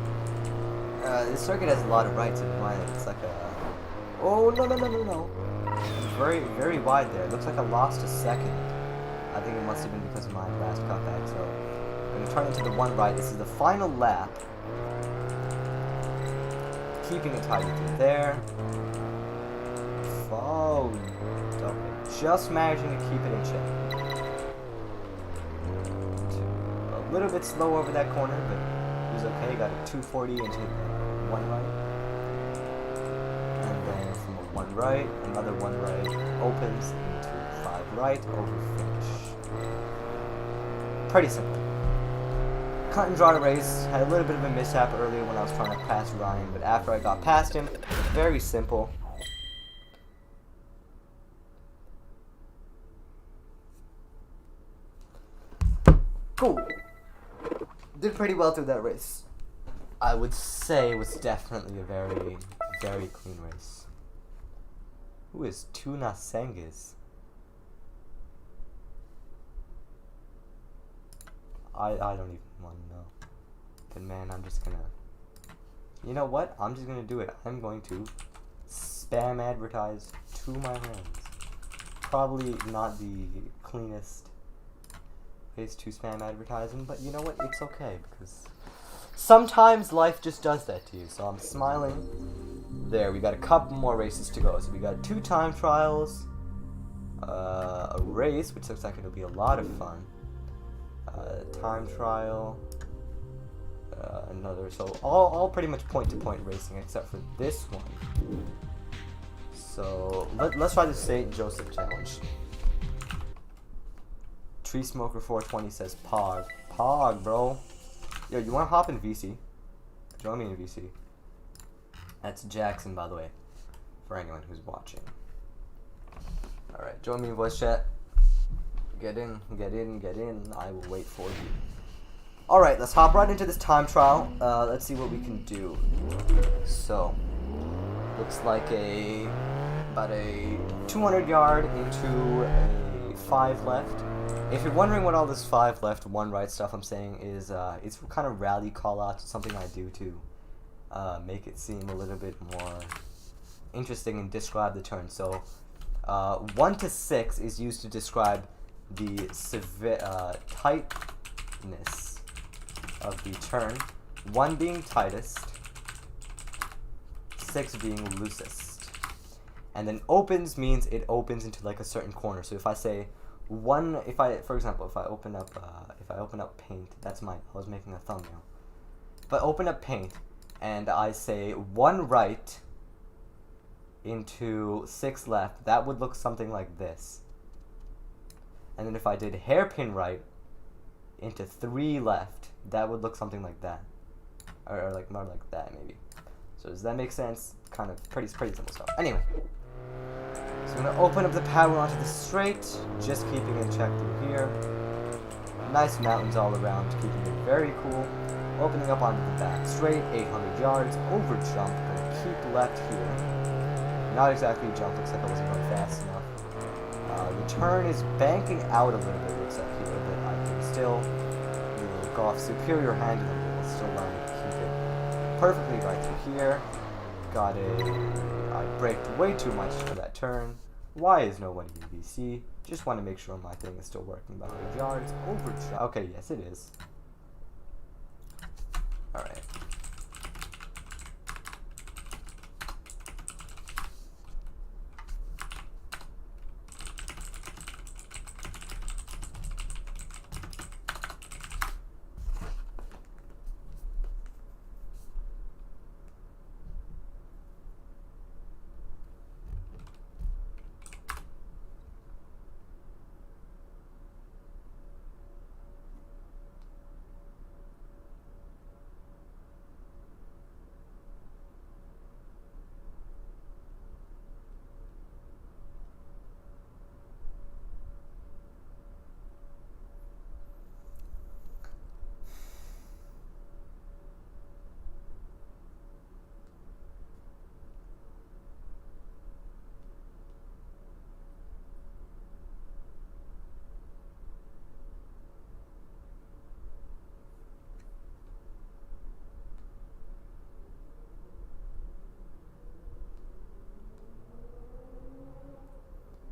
This circuit has a lot of rights in mind. It's like a no. It's very wide there. It looks like I lost a second. I think it must have been because of my last cutback, so I'm going to turn into the one right. This is the final lap. Keeping it tidy through there. Oh, okay. Just managing to keep it in check. A little bit slow over that corner, but it was okay. Got a 240 into the one right. And then from a one right, another one right opens into 5 right, over finish. Pretty simple. Cut and dry race. Had a little bit of a mishap earlier when I was trying to pass Ryan, but after I got past him, very simple. Cool. Did pretty well through that race. I would say it was definitely a very clean race. Who is Tuna Sengis? I don't even want to know. But man, I'm just gonna... You know what? I'm just gonna do it. I'm going to spam advertise to my hands. Probably not the cleanest ways to spam advertising, but you know what? It's okay, because sometimes life just does that to you. So I'm smiling. There, we got a couple more races to go. So we got 2 time trials, a race, which looks like it'll be a lot of fun. Time trial, another, so all pretty much point-to-point racing except for this one. So let's try the St. Joseph Challenge. Tree Smoker 420 says Pog, bro. Yo, you wanna hop in VC? Join me in VC. That's Jackson, by the way, for anyone who's watching. Alright, join me in voice chat. Get in. I will wait for you. Alright, let's hop right into this time trial. Let's see what we can do. So, looks like about a 200 yard into a 5 left. If you're wondering what all this 5 left, 1 right stuff I'm saying is, it's kind of rally call-outs, something I do to make it seem a little bit more interesting and describe the turn. So, 1 to 6 is used to describe the tightness of the turn, 1 being tightest, 6 being loosest. And then opens means it opens into like a certain corner. So if I say for example, if I open up paint, I was making a thumbnail. if I open up paint and I say 1 right into 6 left, that would look something like this. And then if I did hairpin right into 3 left, that would look something like that. Or like more like that, maybe. So does that make sense? Kind of pretty simple stuff. Anyway. So I'm going to open up the power onto the straight, just keeping in check through here. Nice mountains all around, keeping it very cool. Opening up onto the back straight, 800 yards, over jump, gonna keep left here. Not exactly a jump, looks like I wasn't going fast enough. The turn is banking out a little bit, looks like here, but I can still, go off superior handling, will still allow me to keep it perfectly right through here. Got it. I braked way too much for that turn. Why is nobody in BC? Just want to make sure my thing is still working. About 100 yards. Over. Okay, yes, it is. Alright.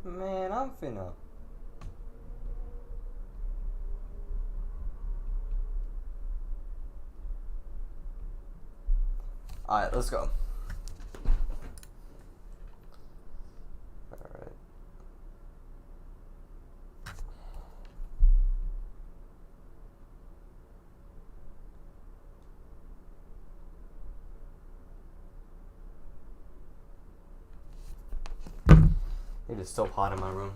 Man, I'm finna. Alright, let's go. Alright. It is so hot in my room.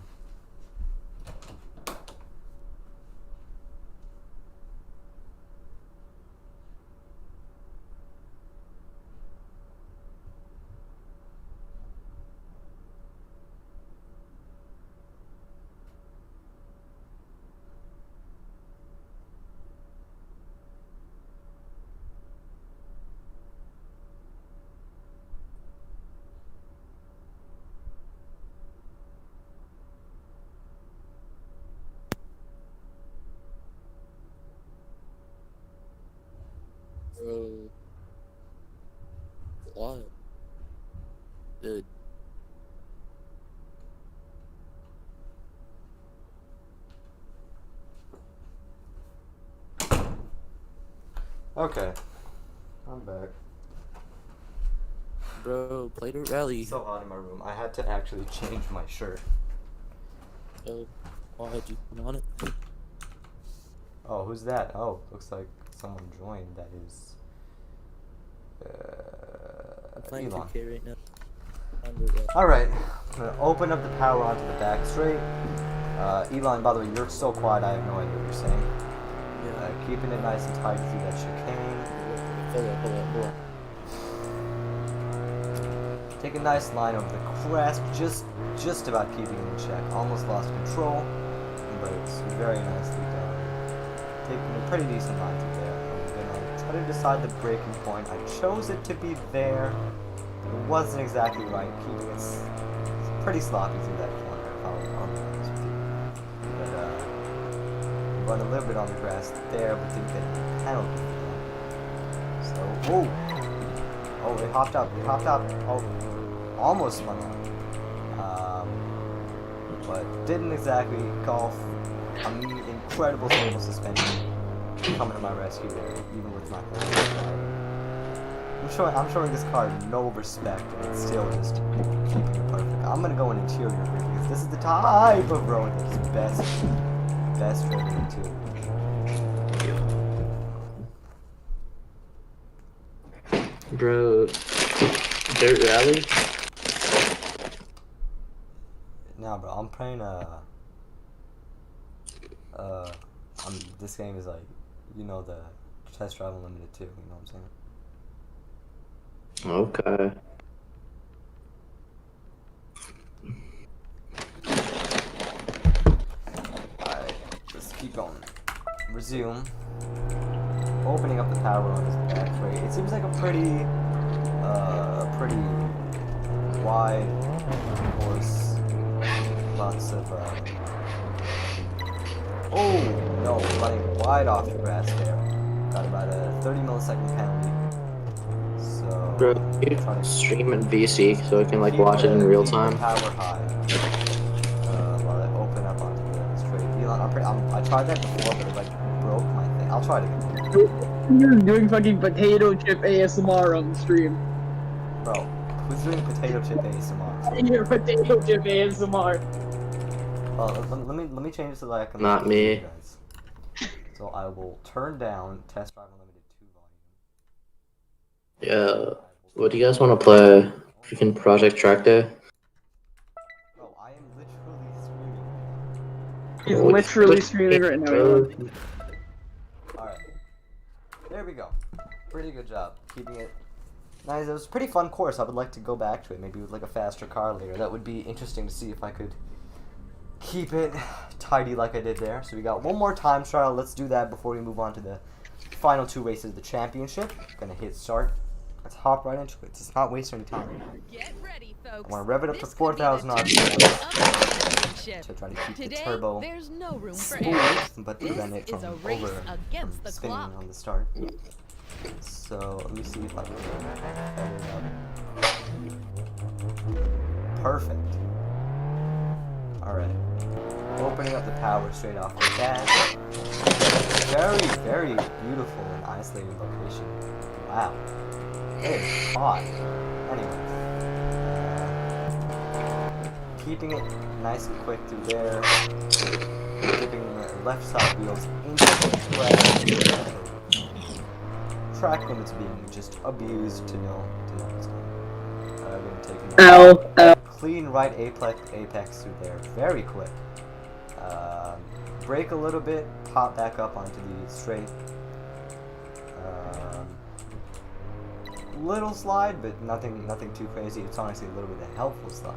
What? Dude. Okay. I'm back. Bro, play the rally. It's so hot in my room. I had to actually change my shirt. Why did you put on it? Oh, who's that? Oh, looks like someone joined. That is I'm playing Elon. 2K right now. Alright, I'm gonna open up the power onto the back straight. Elon, by the way, you're so quiet, I have no idea what you're saying. Yeah. Keeping it nice and tight through that chicane. Hold up. Take a nice line over the crest, just about keeping it in check. Almost lost control, but it's very nicely done. Taking a pretty decent line through there. I'm gonna try to decide the breaking point. I chose it to be there. It wasn't exactly right. Keeping it pretty sloppy through that corner, if I'll be honest with you. But run a little bit on the grass there, but didn't get any penalty for that. So, oh, it hopped up. Oh, almost spun out. But didn't exactly golf. Incredible single suspension coming to my rescue there, even with my I'm showing this car no respect, and it's still just keeping it perfect. I'm gonna go in interior here because this is the type of road that's best driven into. Bro, Dirt Rally? Nah, bro, I'm playing this game is like, you know, the Test Drive Unlimited 2, you know what I'm saying? Okay. Alright, let's keep going. Resume. Opening up the power on this back crate. It seems like a pretty wide course. Lots of, oh, no, running wide off the grass there. Got about a 30 millisecond penalty. So, Bro, you stream in VC so I can like watch it in real time. Power high. While I open up onto the straight. Elon, I tried that before, but it like broke my thing. I'll try it again. You're doing fucking potato chip ASMR on the stream. Bro, who's doing potato chip ASMR? Your potato chip ASMR. Oh, let me change it so that I can. Not me. Guys. So I will turn down Test Drive Unlimited 2 volume. Yeah. What do you guys want to play? Freaking Project Track Day? Oh, I am literally streaming. He's literally streaming right now. Alright. There we go. Pretty good job. Keeping it nice. It was a pretty fun course. I would like to go back to it. Maybe with like a faster car later. That would be interesting to see if I could keep it tidy like I did there. So we got one more time trial. Let's do that before we move on to the final 2 races of the championship. Gonna hit start. Let's hop right into it. Let's not waste any time. Get ready, folks. I want to rev it up to 4,000 RPM. So try to keep the turbo there's no room for smooth, but prevent This it from is a race against the spinning clock. on the start. So let me see if I can edit it up. Perfect. Alright. Opening up the power straight off the bat. Very, very beautiful and isolated location. Wow. It is hot. Anyway. Keeping it nice and quick through there. Dipping the left side wheels into the track. Track limits being just abused to no extent. We're going to take a clean right apex through there. Very quick. Brake a little bit, pop back up onto the straight. Little slide, but nothing too crazy. It's honestly a little bit of a helpful slide.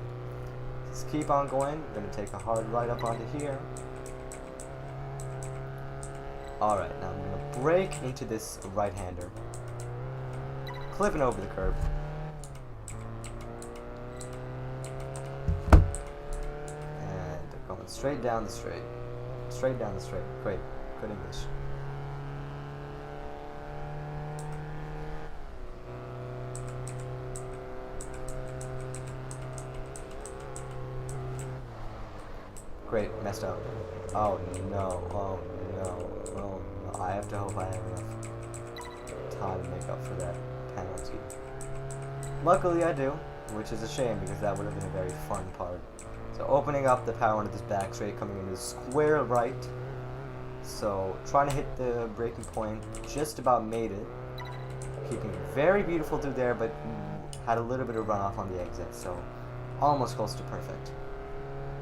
Just keep on going. We're gonna take a hard right up onto here. Alright, now I'm gonna brake into this right-hander. Clipping over the curb. And going straight down the straight. Straight down the straight. Great. Good English. Great, messed up. Oh no, oh no, oh no. I have to hope I have enough time to make up for that penalty. Luckily I do, which is a shame because that would have been a very fun part. So opening up the power into this back straight, coming into square right. So trying to hit the braking point, just about made it. Keeping it very beautiful through there, but had a little bit of runoff on the exit, so almost close to perfect.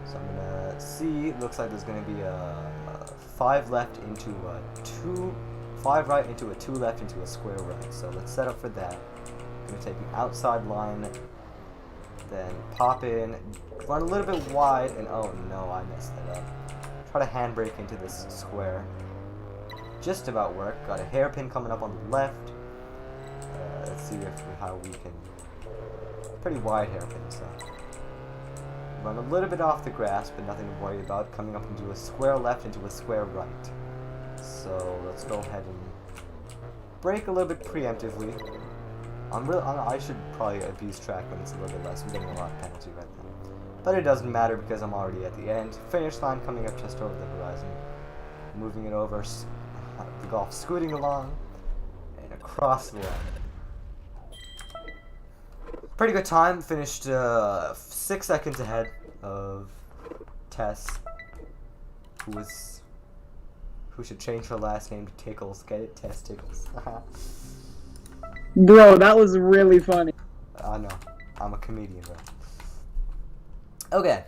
So I'm gonna see, looks like there's gonna be a 5 left into a 5 right into a 2 left into a square right. So let's set up for that. Gonna take an outside line, then pop in, run a little bit wide, and oh no, I messed that up. Try to handbrake into this square. Just about work. Got a hairpin coming up on the left. Let's see how we can. Pretty wide hairpin, so. Run a little bit off the grass, but nothing to worry about. Coming up into a square left into a square right. So let's go ahead and brake a little bit preemptively. I should probably abuse track limits a little bit less. I'm getting a lot of penalty right now. But it doesn't matter because I'm already at the end. Finish line coming up just over the horizon. Moving it over, the Golf scooting along, and across the line. Pretty good time. Finished 6 seconds ahead of Tess, who should change her last name to Tickles. Get it? Tess Tickles. Bro, that was really funny. I know. I'm a comedian, bro. Okay.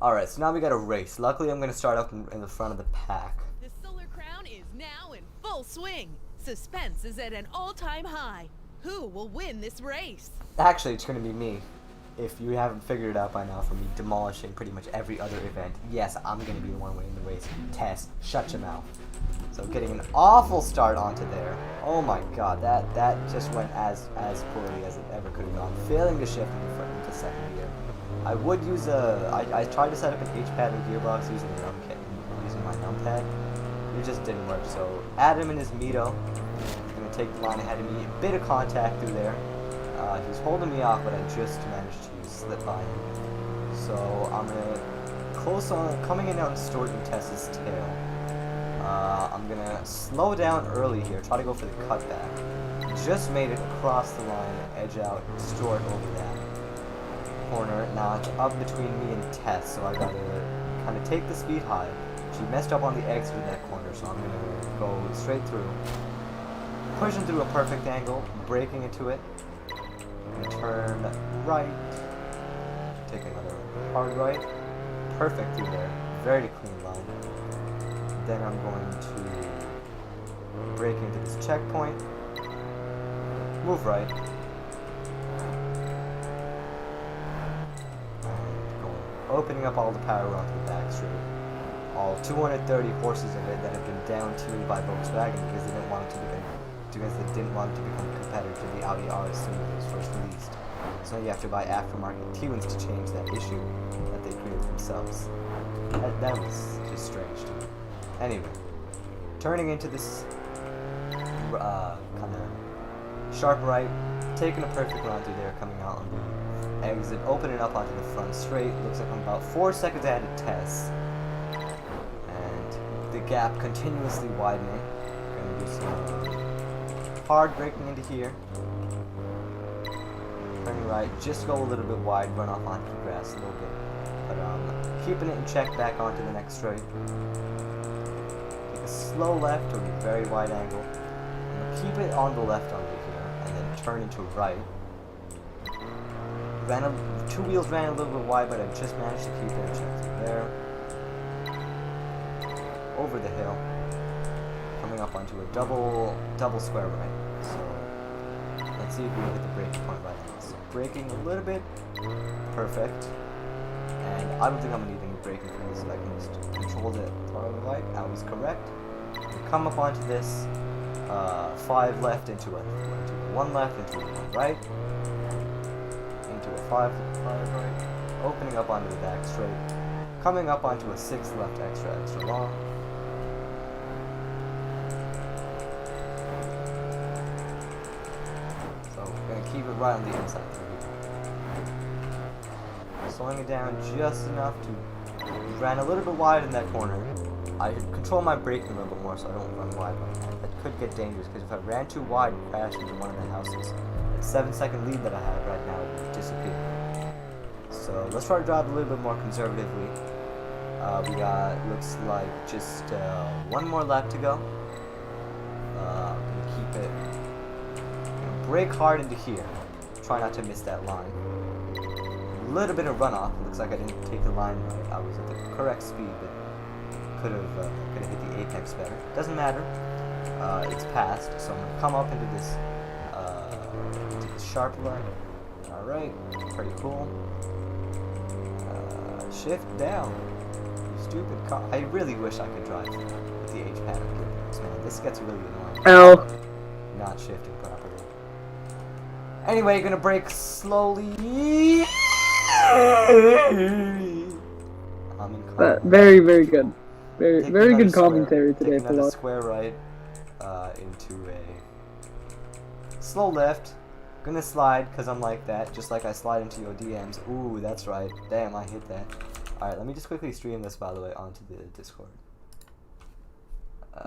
Alright, so now we got a race. Luckily, I'm going to start up in the front of the pack. The Solar Crown is now in full swing. Suspense is at an all-time high. Who will win this race? Actually, it's going to be me. If you haven't figured it out by now from me demolishing pretty much every other event, yes, I'm going to be the one winning the race. Tess, shut your mouth. So getting an awful start onto there. Oh my god, that just went as poorly as it ever could have gone. Failing to shift into second gear. I would use I tried to set up an H-pad and gearbox using my numpad. It just didn't work. So Adam and his Mito gonna take the line ahead of me. A bit of contact through there. He's holding me off, but I just managed to slip by him. So I'm gonna close on coming in on Stuart and Tess's tail. I'm gonna slow down early here. Try to go for the cutback. Just made it across the line, edge out Stuart over that corner. Now it's up between me and Tess, so I gotta kind of take the speed high. She messed up on the exit of that corner, so I'm gonna go straight through, pushing through a perfect angle, braking into it, and turn right, take another hard right, perfect through there, very clean line. Then I'm going to brake into this checkpoint, move right, opening up all the power onto the back straight. All 230 horses of it that have been down-tuned by Volkswagen because they didn't want it to become a competitor to the Audi RS3 when it was first released. So you have to buy aftermarket T-Wins to change that issue that they created themselves. That was just strange to me. Anyway, turning into this kind of sharp right, taking a perfect line through there, coming out on the exit, opening up onto the front straight. Looks like I'm about 4 seconds ahead of Tess. And the gap continuously widening. Gonna do some hard braking into here. Turning right, just go a little bit wide, run off onto the grass a little bit. But keeping it in check back onto the next straight. Take a slow left or a very wide angle. Keep it on the left under here, and then turn into right. Two wheels ran a little bit wide, but I just managed to keep it in check through there. Over the hill. Coming up onto a double square right. So let's see if we can hit the braking point right now. So braking a little bit. Perfect. And I don't think I'm gonna need any braking for this, so I can just control the throttle right. I was correct. Come up onto this 5 left into a 1 left into a 1 right. Into a 5 right, opening up onto the back straight, coming up onto a 6 left extra long, so we're going to keep it right on the inside through here. Slowing it down just enough to ran a little bit wide in that corner. I control my braking a little bit more so I don't run wide like that. That could get dangerous because if I ran too wide and crashed into one of the houses, 7-second lead that I have right now would disappear. So let's try to drive a little bit more conservatively. We got, looks like just 1 more lap to go. I'm gonna keep it, gonna brake hard into here. Try not to miss that line. A little bit of runoff. Looks like I didn't take the line right. I was at the correct speed, but could have hit the apex better. Doesn't matter. It's passed, so I'm gonna come up into this sharp line. Alright, pretty cool. Shift down. You stupid car. I really wish I could drive with the H-pad of gearbox, man. This gets really annoying. Ow. Not shifting properly. Anyway, gonna brake slowly. I'm in Very, very good. Very, Take very another good commentary today, Take another Pilot. square right into a slow left. Gonna slide because I'm like that, just like I slide into your DMs. Ooh, that's right. Damn, I hit that. Alright, let me just quickly stream this, by the way, onto the Discord.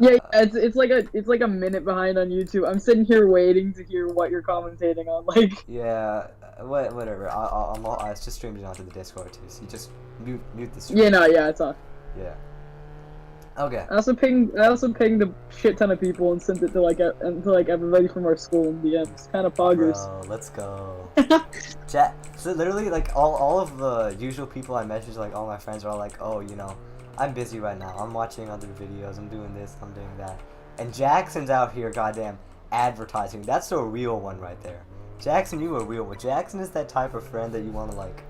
Yeah, it's like a minute behind on YouTube. I'm sitting here waiting to hear what you're commentating on. Like, yeah, whatever. I just streamed it onto the Discord too. So you just mute the stream. yeah, no, yeah, it's on. Yeah. Okay. I also pinged a shit ton of people and sent it to like everybody from our school in DMs. Kind of poggers. Bro, let's go. So literally, like, all of the usual people I message, like, all my friends are all like, oh, you know, I'm busy right now. I'm watching other videos. I'm doing this. I'm doing that. And Jackson's out here, goddamn, advertising. That's a real one right there. Jackson, you a real one. Jackson is that type of friend that you want to, like,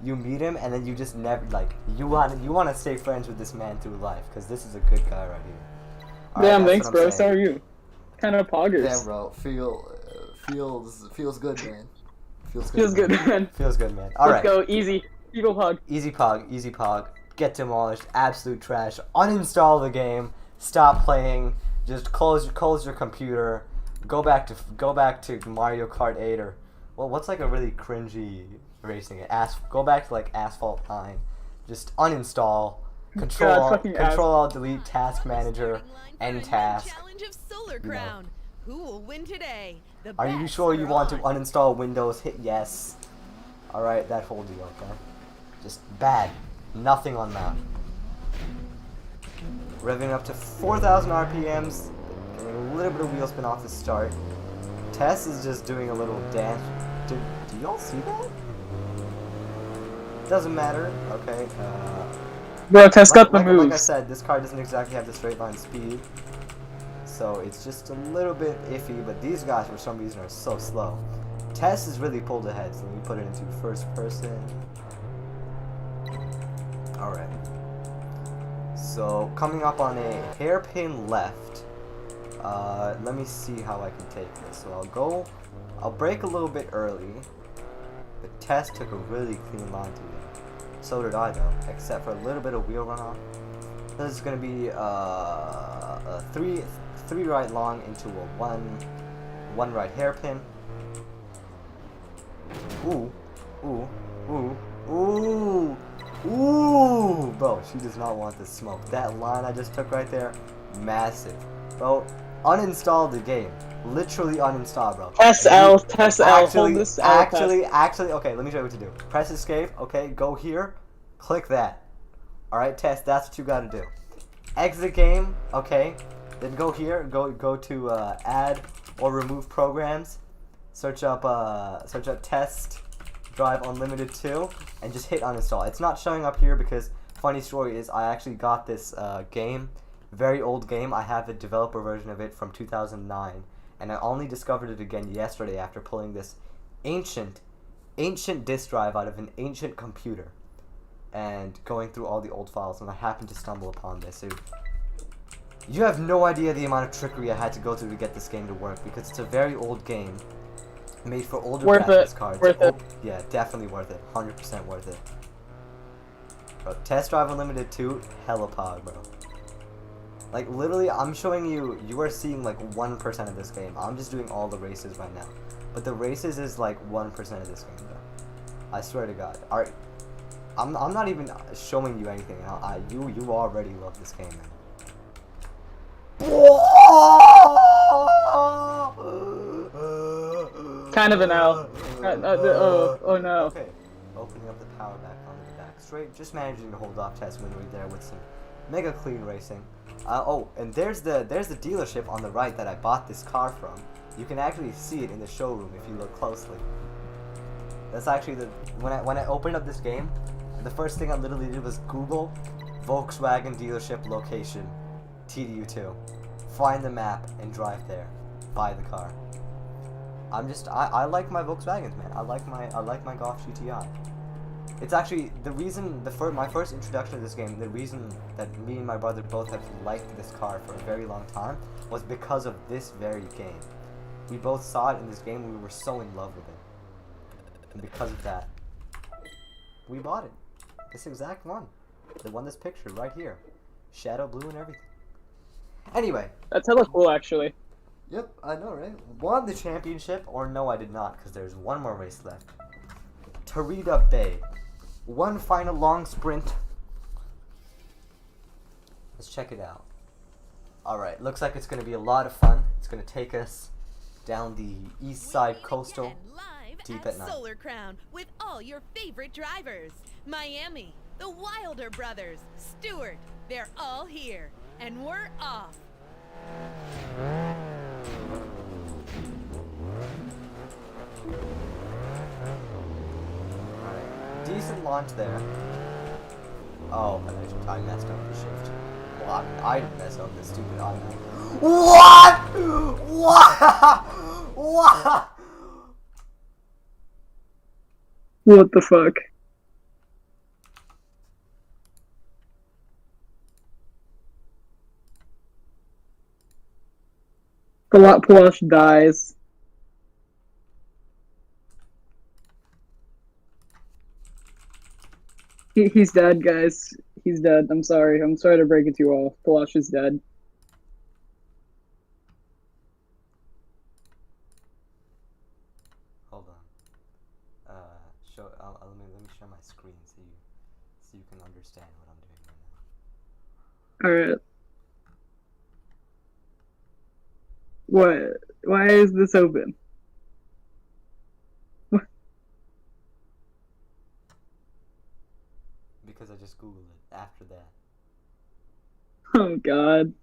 you meet him and then you just never, like, you want to stay friends with this man through life because this is a good guy right here. Damn, thanks, bro. So are you. Kind of poggers. Damn, bro. Feels good, man. Feels good, man. Feels good, man. All right. Let's go. Easy. Evil pog. Easy pog. Easy pog. Get demolished. Absolute trash. Uninstall the game. Stop playing. Just close your computer. Go back to Mario Kart 8 or what's like a really cringy racing game. Go back to like Asphalt 9. Just uninstall. Control Alt Delete Task Manager End Task. Challenge of Solar Crown. Who will win today? Are you sure you want to uninstall Windows? Hit yes. Alright, that whole deal, okay? Just bad. Nothing on that. Revving up to 4,000 RPMs. Getting a little bit of wheel spin off the start. Tess is just doing a little dance. Do y'all see that? Doesn't matter. Okay. Bro, Tess got the moves. Like I said, this car doesn't exactly have the straight line speed. So it's just a little bit iffy, but these guys for some reason are so slow. Tess is really pulled ahead, so let me put it into first person. Alright. So coming up on a hairpin left. Let me see how I can take this. So I'll brake a little bit early. But Tess took a really clean line to it. So did I though, except for a little bit of wheel runoff. This is gonna be a three right long into a one right hairpin. Ooh, ooh, ooh, ooh, ooh, bro, she does not want this smoke. That line I just took right there, massive, bro. Uninstall the game, literally uninstall, bro. Tess L, hold this L. Actually, okay, let me show you what to do. Press escape, okay, go here, click that. Alright, Tess, that's what you gotta do. Exit game, okay. Then go here, go to add or remove programs. Search up test drive unlimited 2 and just hit uninstall. It's not showing up here because funny story is I actually got this game, very old game. I have the developer version of it from 2009 and I only discovered it again yesterday after pulling this ancient disk drive out of an ancient computer and going through all the old files, and I happened to stumble upon this. You have no idea the amount of trickery I had to go through to get this game to work because it's a very old game made for older graphics cards. Worth it. Yeah, definitely worth it. 100% worth it. Bro, Test Drive Unlimited 2, hella pog, bro. Like, literally, I'm showing you, you are seeing like 1% of this game. I'm just doing all the races right now. But the races is like 1% of this game, bro. I swear to God. Alright, I'm not even showing you anything. You already love this game, man. Kind of an L. Oh no. Okay, opening up the power back onto the back straight, just managing to hold off Tess right there with some mega clean racing. Oh, and there's the dealership on the right that I bought this car from. You can actually see it in the showroom if you look closely. That's actually when I opened up this game, the first thing I literally did was Google Volkswagen dealership location, TDU2, find the map and drive there, buy the car. I like my Volkswagens, man. I like my Golf GTI. It's actually the reason my first introduction to this game, the reason that me and my brother both have liked this car for a very long time was because of this very game. We both saw it in this game and we were so in love with it. And because of that, we bought it. This exact one. The one that's pictured right here. Shadow blue and everything. Anyway. That's hella cool, actually. Yep, I know, right? Won the championship, or no, I did not, because there's one more race left. Tarita Bay. One final long sprint. Let's check it out. Alright, looks like it's going to be a lot of fun. It's going to take us down the east side coastal deep at night. Solar Crown with all your favorite drivers. Miami, the Wilder brothers, Stewart, they're all here. and we're off. Alright, decent launch there. Oh, I messed up the shift. Well, I didn't mess up the stupid automatic. What? What? What? What the fuck? Plush dies. He's dead, guys. He's dead. I'm sorry. I'm sorry to break it to you all. Plush is dead. Hold on. Let me share my screen so you can understand what I'm doing right now. Alright. What? Why is this open? Because I just googled it after that. Oh god.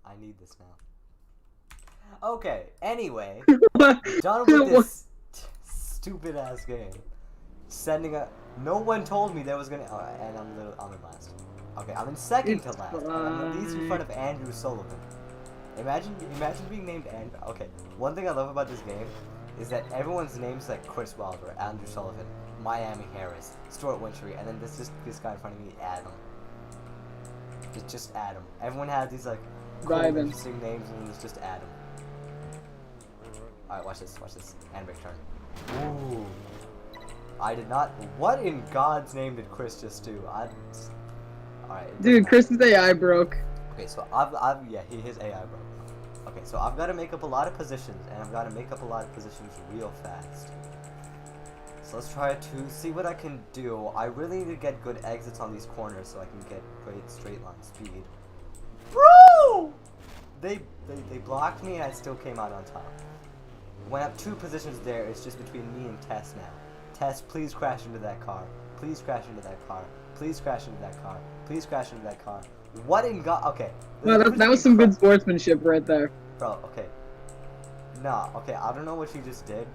I need this now. Okay, anyway. Done with this stupid ass game. No one told me there was gonna. Oh, and I'm in last. Okay, I'm in second to last. And I'm at least in front of Andrew Sullivan. Imagine being named Andrew. Okay, one thing I love about this game is that everyone's names like Chris Wilder, Andrew Sullivan, Miami Harris, Stuart Wintry, and then this guy in front of me, Adam. It's just Adam. Everyone has these like cool, interesting names, and it's just Adam. Alright, watch this. Handbrake turn. Ooh. I did not. What in God's name did Chris just do? Alright. Dude, Chris's AI broke. Okay, so his AI broke. Okay, so I've got to make up a lot of positions, and I've got to make up a lot of positions real fast. So let's try to see what I can do. I really need to get good exits on these corners so I can get great straight line speed. Bro! They blocked me and I still came out on top. Went up 2 positions there. It's just between me and Tess now. Tess, please crash into that car. Please crash into that car. Please crash into that car. Please crash into that car. What in God? Okay. Wow, that was some good sportsmanship right there. Bro, okay. Nah, okay, I don't know what she just did,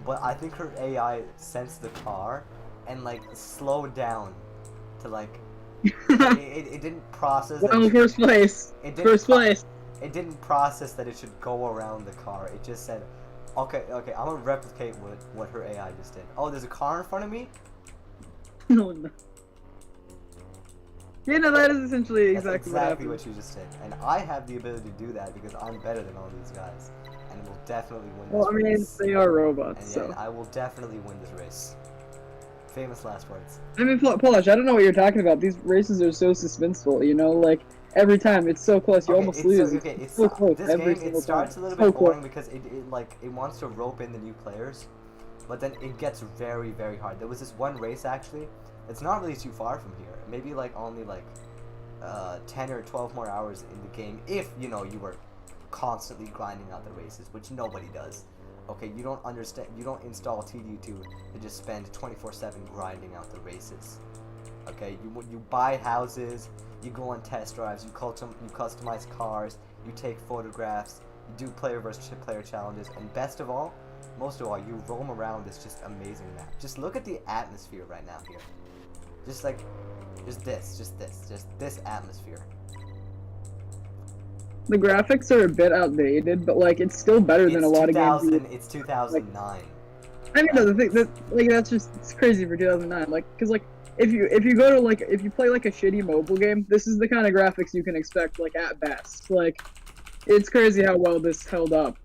but I think her AI sensed the car and, like, slowed down to, like, it didn't process that First place. First place. It didn't process that it should go around the car. It just said, okay, I'm gonna replicate what her AI just did. Oh, there's a car in front of me? No, no. Yeah, no, that is essentially exactly what you just did. And I have the ability to do that because I'm better than all these guys. And will definitely win this race. They are robots, and so. Yeah, I will definitely win this race. Famous last words. I mean, Polish, I don't know what you're talking about. These races are so suspenseful, you know? Like, every time, it's so close, you almost lose. It's so close this every game, it time. starts a little bit boring because it wants to rope in the new players. But then it gets very, very hard. There was this one race, actually. It's not really too far from here. Maybe, like, only, like, 10 or 12 more hours in the game if, you know, you were constantly grinding out the races, which nobody does. Okay, you don't install TD2 to just spend 24/7 grinding out the races. Okay, you buy houses, you go on test drives, you customize cars, you take photographs, you do player versus player challenges, and most of all, you roam around this just amazing map. Just look at the atmosphere right now here. Just this atmosphere. The graphics are a bit outdated, but like it's still better than a lot of games. It's 2009. Like, I mean, no, the thing that like it's crazy for 2009. Like, cause like if you play like a shitty mobile game, this is the kind of graphics you can expect. Like at best, like it's crazy how well this held up.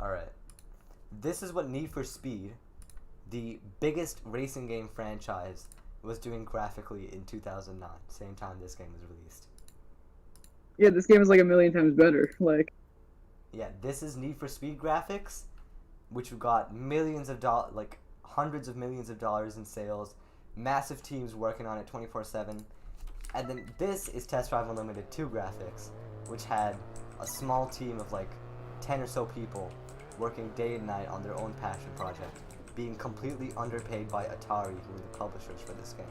All right, this is what Need for Speed, the biggest racing game franchise, was doing graphically in 2009, same time this game was released. Yeah, this game is like a million times better. Like, yeah, this is Need for Speed graphics, which got millions of dollars, like hundreds of millions of dollars in sales, massive teams working on it 24/7, and then this is Test Drive Unlimited 2 graphics, which had a small team of like 10 or so people working day and night on their own passion project. being completely underpaid by Atari, who were the publishers for this game,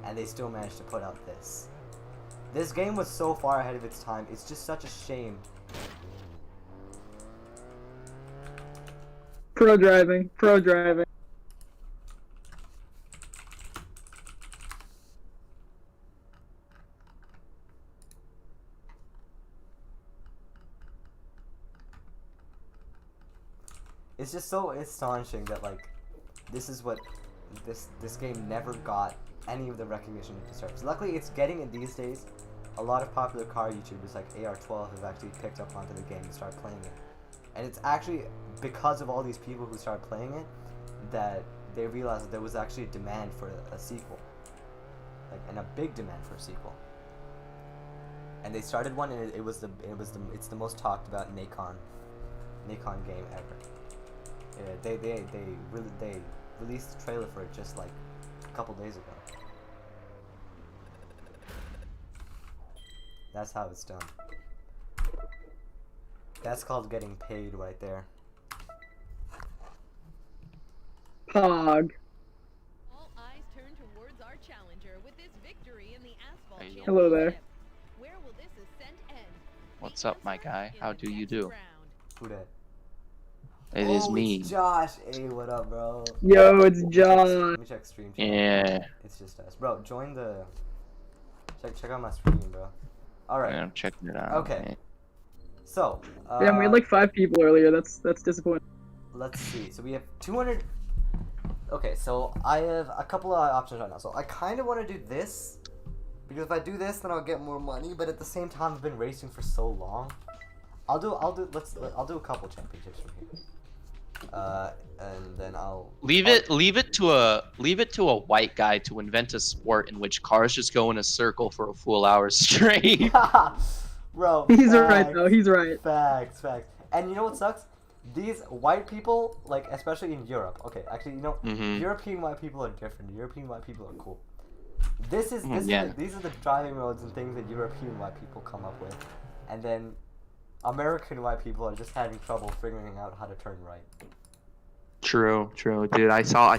and they still managed to put out this. This game was so far ahead of its time. It's just such a shame. Pro driving. Pro driving. It's just so astonishing that like this is what this game never got any of the recognition it deserves. Luckily, it's getting it these days. A lot of popular car YouTubers like AR12 have actually picked up onto the game and started playing it. And it's actually because of all these people who started playing it that they realized that there was actually a demand for a sequel, like, and a big demand for a sequel. And they started one, and it's the most talked about Nacon game ever. Yeah, they released the trailer for it just like a couple days ago. That's how it's done. That's called getting paid right there. Pog. All eyes turn towards our challenger with this victory in the asphalt championship. Hello there. Where will this ascent end? What's up, my guy? How do you do? Who that? It is me. It's Josh. Hey, what up, bro? Yo, it's Josh. Let me check stream chat. Yeah. It's just us, bro. Join the. Check out my stream, bro. All right. I'm checking it out. Okay. Man. So. Damn, we had like 5 people earlier. That's disappointing. Let's see. So we have 200. Okay, so I have a couple of options right now. So I kind of want to do this because if I do this, then I'll get more money. But at the same time, I've been racing for so long. I'll do a couple championships from here. And then I'll leave it to a white guy to invent a sport in which cars just go in a circle for a full hour straight. Bro, he's facts, right though. He's right. Facts. And you know what sucks? These white people, like especially in Europe. Okay, actually, you know, European white people are different. European white people are cool. These are the driving modes and things that European white people come up with, and then American white people are just having trouble figuring out how to turn right. True, dude. I saw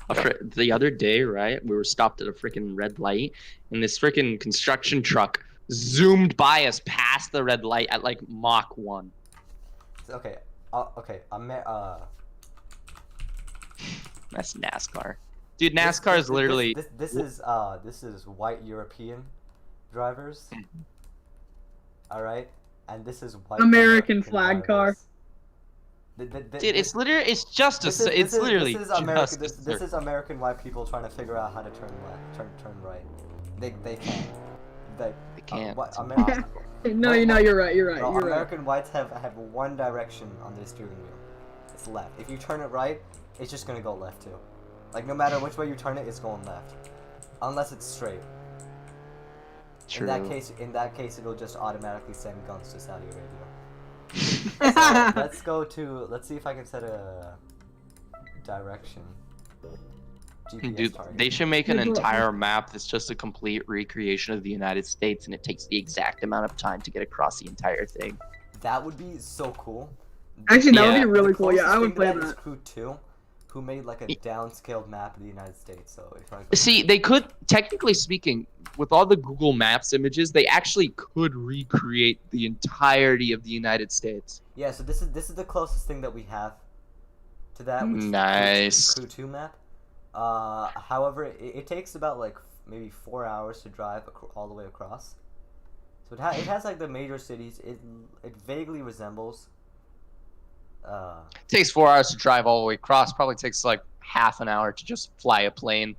the other day, right? We were stopped at a freaking red light, and this freaking construction truck zoomed by us past the red light at like Mach 1. Okay, That's NASCAR, dude. NASCAR is literally. This is white European drivers. All right, and this is white American flag car. Dude, it's literally, it's literally this is American white people trying to figure out how to turn right. They can't. They can't. No, you're right. You're right. American whites have one direction on their steering wheel. It's left. If you turn it right, it's just gonna go left too. Like no matter which way you turn it, it's going left, unless it's straight. True. In that case, it'll just automatically send guns to Saudi Arabia. So, let's see if I can set a direction. GPS Dude, target. they should make an entire map that's just a complete recreation of the United States, and it takes the exact amount of time to get across the entire thing. That would be so cool. Actually, that would be really cool. Yeah, I would play that. Is Crew 2, who made like a downscaled map of the United States. So if I see, they could, technically speaking, with all the Google Maps images, they actually could recreate the entirety of the United States. Yeah, so this is the closest thing that we have to that. Which Nice. Is Crew 2 map. However, it takes about like maybe 4 hours to drive all the way across. So it has like the major cities. It vaguely resembles. It takes 4 hours to drive all the way across. Probably takes like half an hour to just fly a plane.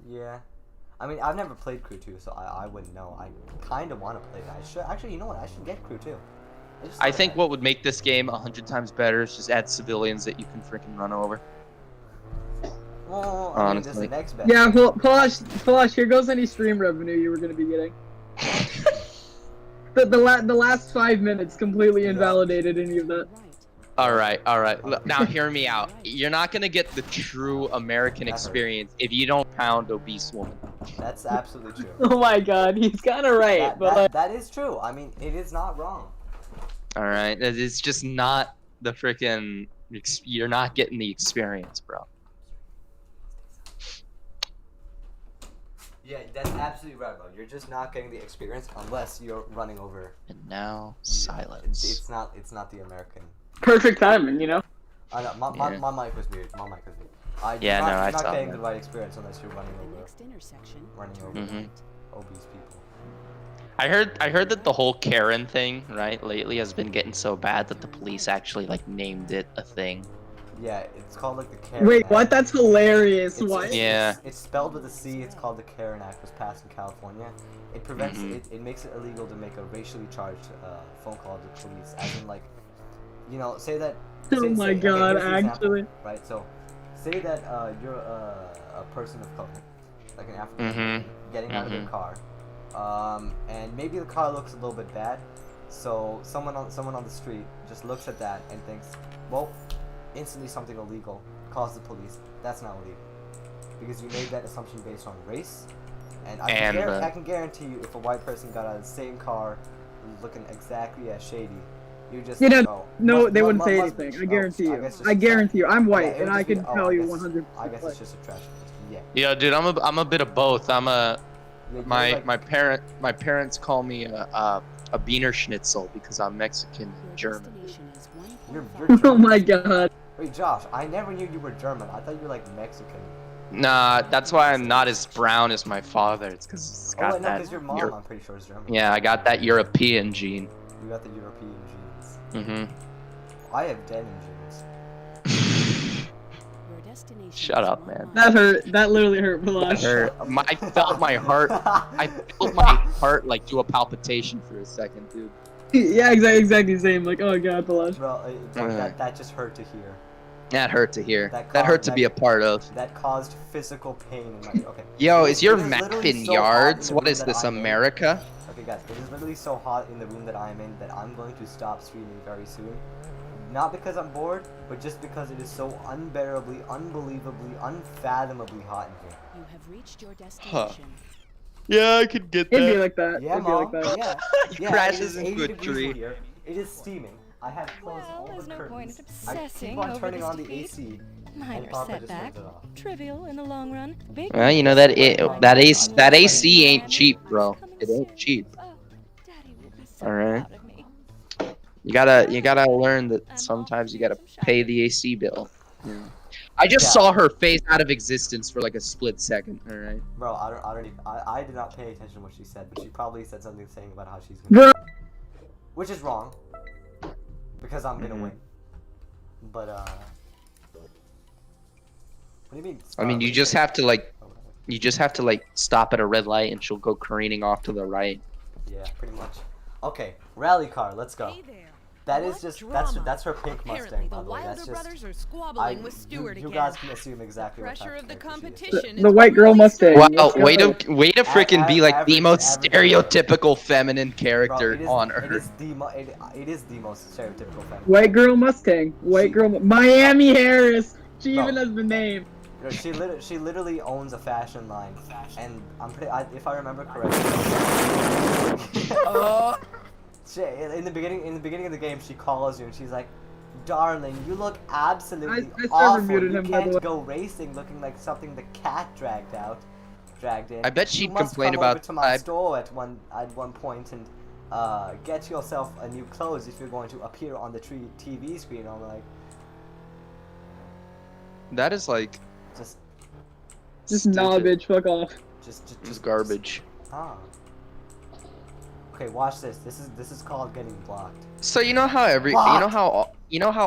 Yeah, I mean I've never played Crew 2, so I wouldn't know. I kind of want to play that. I should actually. You know what? I should get Crew 2. I think what would make this game 100 times better is just add civilians that you can freaking run over. Well, I mean, this is the next best. Yeah, Palash, here goes any stream revenue you were gonna be getting. the last 5 minutes completely invalidated any of that. All right. Now hear me out. You're not gonna get the true American experience if you don't pound obese woman. That's absolutely true. Oh my God, he's kind of right. That is true. I mean, it is not wrong. All right, it's just not the freaking. You're not getting the experience, bro. Yeah, that's absolutely right, bro. You're just not getting the experience unless you're running over. And now Yeah, silence. It's not the American. Perfect timing, you know. I know my mic was weird. My mic was weird. Yeah, you're no, I not saw getting that. the right experience unless you're running The over next intersection, obese turn right. people. I heard that the whole Karen thing, right, lately has been getting so bad that the police actually like named it a thing. Yeah, it's called like the Karen Wait, Act. what? That's hilarious. What? Yeah. It's spelled with a C. It's called the Karen Act. Was passed in California. It prevents it makes it illegal to make a racially charged phone call to police. As in, like, you know, say that. Oh my God! here's the example, Actually. right? So, say that you're a person of color, like an African American, getting out of their car, and maybe the car looks a little bit bad. So someone on the street just looks at that and thinks, well, instantly something illegal, calls the police. That's not illegal because you made that assumption based on race. And I can guarantee you, if a white person got out of the same car, looking exactly as shady, you just no, they wouldn't say anything. I guarantee you. I guarantee you. I'm white, and I can tell you 100%. I guess it's just a trash. Yeah. Yeah, dude, I'm a bit of both. My like, my parents call me a Wiener Schnitzel because I'm Mexican and German. You're Oh German. my God. Wait, Josh, I never knew you were German. I thought you were like Mexican. Nah, that's why I'm not as brown as my father. It's because it's got that. Because your mom, I'm pretty sure, is German. Yeah, I got that European gene. You got the European genes. Mm-hmm. I have denim genes. Your destination Shut is up, 1 man. mile. That hurt. That literally hurt, Balash. I felt my heart. I felt my heart like do a palpitation for a second, dude. Yeah, exactly same. Like, oh God, Balash. Bro, that just hurt to hear. That hurt to hear. That That hurt to be a part of. That caused physical pain in my. Okay. Yo, is your It map literally in so hot yards? the What room is that this, I'm in. America? Okay, guys, it is literally so hot in the room that I'm in that I'm going to stop streaming very soon. Not because I'm bored, but just because it is so unbearably, unbelievably, unfathomably hot in here. You have reached your destination. Yeah, I could get It'd be like that. Yeah, It'd be Mom. like that. Yeah. He Yeah, crashes it is into a 80 degrees tree. here. It is steaming. I have closed all Well, the there's no point in curtains. I obsessing keep on over turning this on the defeat. AC. Minor and Papa just setback, turns it off. trivial in the long run. Big Well, you know that AC ain't cheap, bro. It ain't cheap. Oh, Daddy will be so All right. proud of me. You gotta learn that sometimes you gotta pay the AC bill. Yeah. I just saw her phase out of existence for like a split second. All right. Bro, I did not pay attention to what she said, but she probably said something saying about how she's gonna. Which is wrong. Because I'm gonna win. But what do you mean? I mean, you just have to like stop at a red light and she'll go careening off to the right. Yeah, pretty much. Okay, rally car, let's go. Hey there. That is What just drama? that's her pink Apparently, Mustang, by the the way. That's Wilder just brothers are squabbling with Stewart you again. guys can assume exactly what Pressure type of the character she is. competition. The is white girl really Mustang. Wow, Let's go. way to freaking be like the most average- stereotypical feminine character Bro, it is, on it earth. is it is the most stereotypical family. White girl Mustang. White girl. Miami Harris. She Bro. even has the name. She literally owns a fashion line, and if I remember correctly. In the beginning of the game, she calls you and she's like, "Darling, you look absolutely I awful. muted You him, by the can't way. go racing looking like something the cat dragged in. I bet You she'd must complain come about- over to my store at one point and get yourself a new clothes if you're going to appear on the TV screen." I'm like, That is like Just nah, stupid. bitch. Fuck off. Just garbage. ah. Okay, watch this. This is called getting blocked. So you know how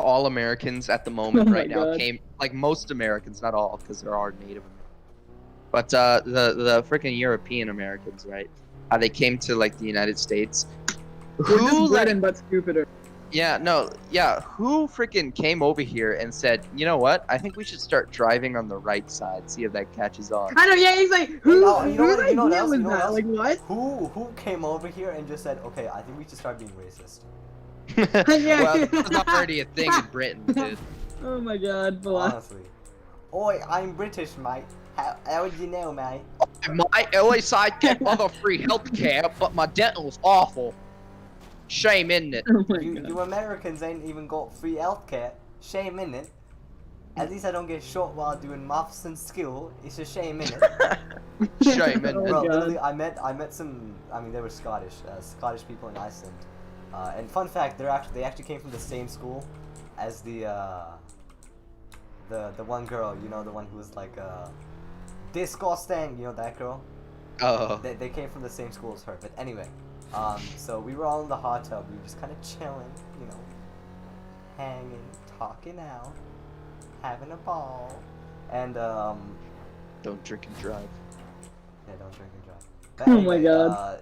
all Americans at the moment Oh my right now God. came, like most Americans, not all, because there are Native Americans, but the freaking European Americans, right? How they came to like the United States. We're just Who Britain, but stupider. who freaking came over here and said, you know what? I think we should start driving on the right side, see if that catches on. I know. Yeah, he's like, whose You know what idea else? was You know what that? else? Like what? Who came over here and just said, okay, I think we should start being racist. Yeah. Well, it's already a thing in Britain, dude. Oh my God, Balash. Honestly. Oi, I'm British, mate. How would you know, mate? At least I get other free healthcare, but my dental's awful. Shame, isn't it? Oh my You God. Americans ain't even got free healthcare. Shame, innit? At least I don't get shot while doing maths and school. It's a shame, innit? Shame, Oh, Bro, God. literally, I met some. I mean, they were Scottish people in Iceland. And fun fact, they actually came from the same school as the one girl. You know, the one who was like disgusting. You know that girl. Oh. They came from the same school as her. But anyway, so we were all in the hot tub. We were just kind of chilling, you know, hanging, talking out, having a ball, and Don't drink and drive. Yeah, don't drink and drive. But Oh my anyway, God.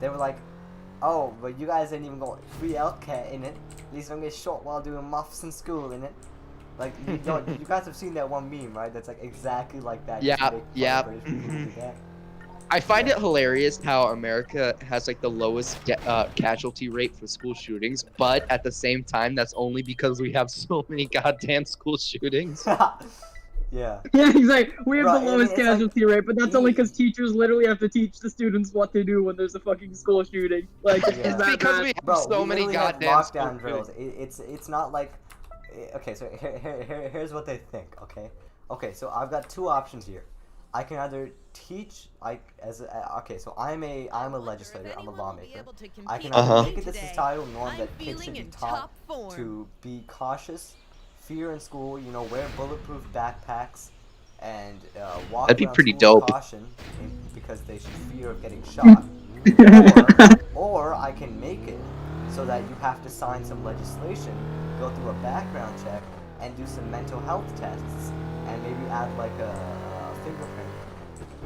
They were like, oh, but you guys ain't even got free healthcare in it. At least don't get shot while doing maths in school in it. Like, you guys have seen that one meme, right? That's like exactly like that. Yeah, Just make fun of yeah. British people who do that. I find it hilarious how America has like the lowest casualty rate for school shootings, but at the same time, that's only because we have so many goddamn school shootings. Yeah. Yeah, exactly. We have Bro, I the mean, lowest it's like- casualty rate, but that's only because teachers literally have to teach the students what to do when there's a fucking school shooting. Like, it's Yeah. just that Because bad. we have Bro, so we many literally have goddamn lockdown school drills. shootings. It's not like, okay. So here's what they think. Okay. So I've got two options here. I can either teach okay. So I'm a legislator. I'm a lawmaker. I can either make it the societal norm that kids should be taught to be cautious, fear in school. You know, wear bulletproof backpacks, and walk That'd be around pretty school with dope. caution because they should fear of getting shot. or I can make it so that you have to sign some legislation, go through a background check, and do some mental health tests, and maybe add like a fingerprint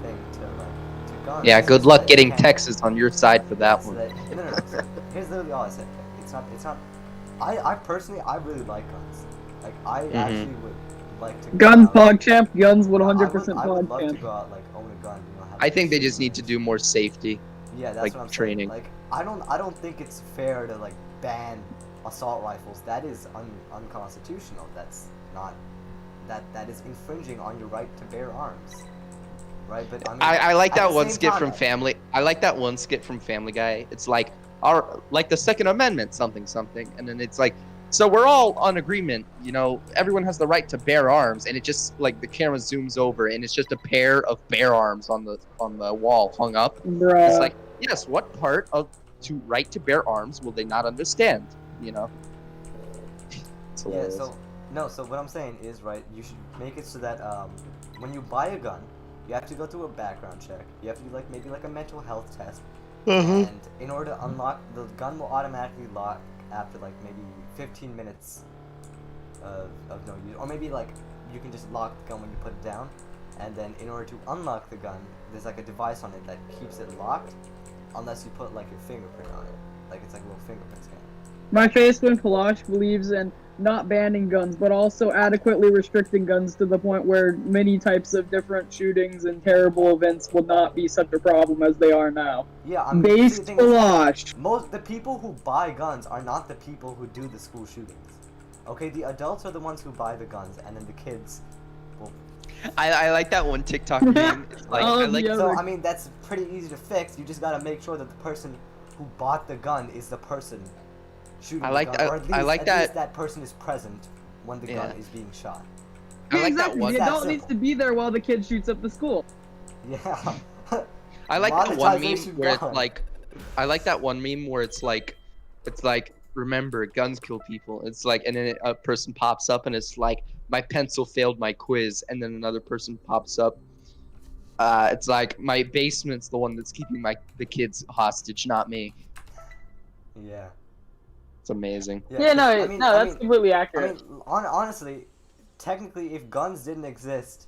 thing to guns. Yeah, good so luck that getting you can't- Texas on your side for that so one. that- no. So here's literally all I said. It's not. I personally, I really like guns. Like, I actually would like to. Guns, go out- PogChamp. Guns, 100% I would love to PogChamp. go out, like, own a gun. You know, have I a think they shooting just need to range. do more safety. Yeah, that's like, what I'm training. saying. Like, I don't think it's fair to like ban assault rifles. That is unconstitutional. That's not. That is infringing on your right to bear arms. Right, but I mean, I like at that the one same skit time, from Family. I like that one skit from Family Guy. It's like like the Second Amendment, something, and then it's like, so we're all on agreement. You know, everyone has the right to bear arms, and it just like the camera zooms over, and it's just a pair of bear arms on the wall hung up. Bruh. It's like, yes, what part of to right to bear arms will they not understand? You know. It's Yeah, hilarious. so what I'm saying is, right, you should make it so that when you buy a gun, you have to go through a background check. You have to do like maybe like a mental health test. And in order to unlock, the gun will automatically lock after like maybe 15 minutes of no use, or maybe like you can just lock the gun when you put it down. And then in order to unlock the gun, there's like a device on it that keeps it locked, unless you put like your fingerprint on it. Like it's like a little fingerprint scan. My face when Kalash believes in not banning guns, but also adequately restricting guns to the point where many types of different shootings and terrible events will not be such a problem as they are now. Yeah, I mean, Based see, the thing is, Kalash. the people who buy guns are not the people who do the school shootings. Okay, the adults are the ones who buy the guns, and then the kids will. I like that one TikTok meme. It's like, I like So I mean, that's pretty easy to fix. You just gotta make sure that the person who bought the gun is the person shooting I like the gun, that- or at least, I like that- least that person is present when the gun is being shot. I like that exactly. one. The adult That's needs to be there while the kid shoots up the school. Yeah. I like that one meme Monetization where it's gone. like, I like that one meme where it's like, remember, guns kill people. It's like, and then a person pops up and it's like, my pencil failed my quiz, and then another person pops up. It's like, my basement's the one that's keeping the kids hostage, not me. Yeah. It's amazing. Yeah, no, that's completely accurate. I mean, honestly, technically, if guns didn't exist,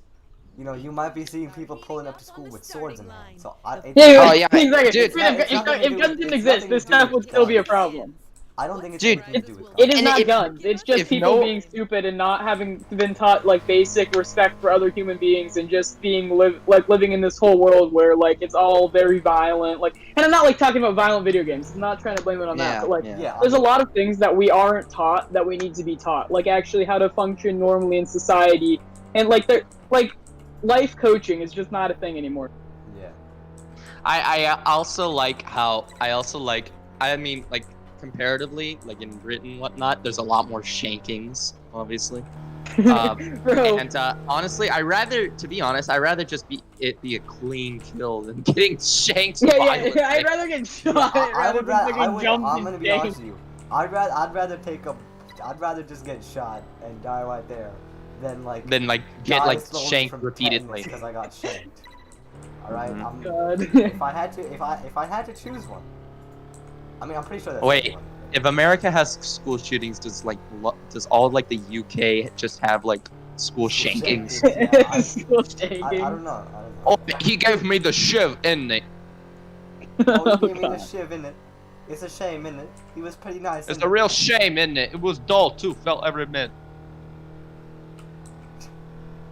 you know, you might be seeing people pulling up to school with swords in their hands. So Exactly. Dude, if guns didn't exist, this stuff would still be a problem. I don't think it's Dude, anything to do with guns. It is And not if- guns. It's just if people no- being stupid and not having been taught like basic respect for other human beings and just being living in this whole world where like it's all very violent. Like, and I'm not like talking about violent video games. I'm not trying to blame it on that. But like, Yeah, there's a lot of things that we aren't taught that we need to be taught. Like actually how to function normally in society, and like life coaching is just not a thing anymore. Yeah. I also like how, I mean, like, comparatively, like in Britain and whatnot, there's a lot more shankings obviously. Bro. And honestly, to be honest, I'd rather just be a clean kill than getting shanked. Yeah, I'd rather get shot rather than fucking jump I'm and gonna be shake. honest with you. I'd rather just get shot and die right there than get shanked repeatedly because I got shanked. All right, if I had to choose one, I mean, I'm pretty sure that's Wait. If America has school shootings, does all like the UK just have like school shankings? Yeah, School shaking. I don't know. Oh, he gave me the shiv, innit it? Oh, he gave me the shiv, innit? It's a shame, innit? He was pretty nice. It's a real shame, innit it? It was dull too, felt every minute.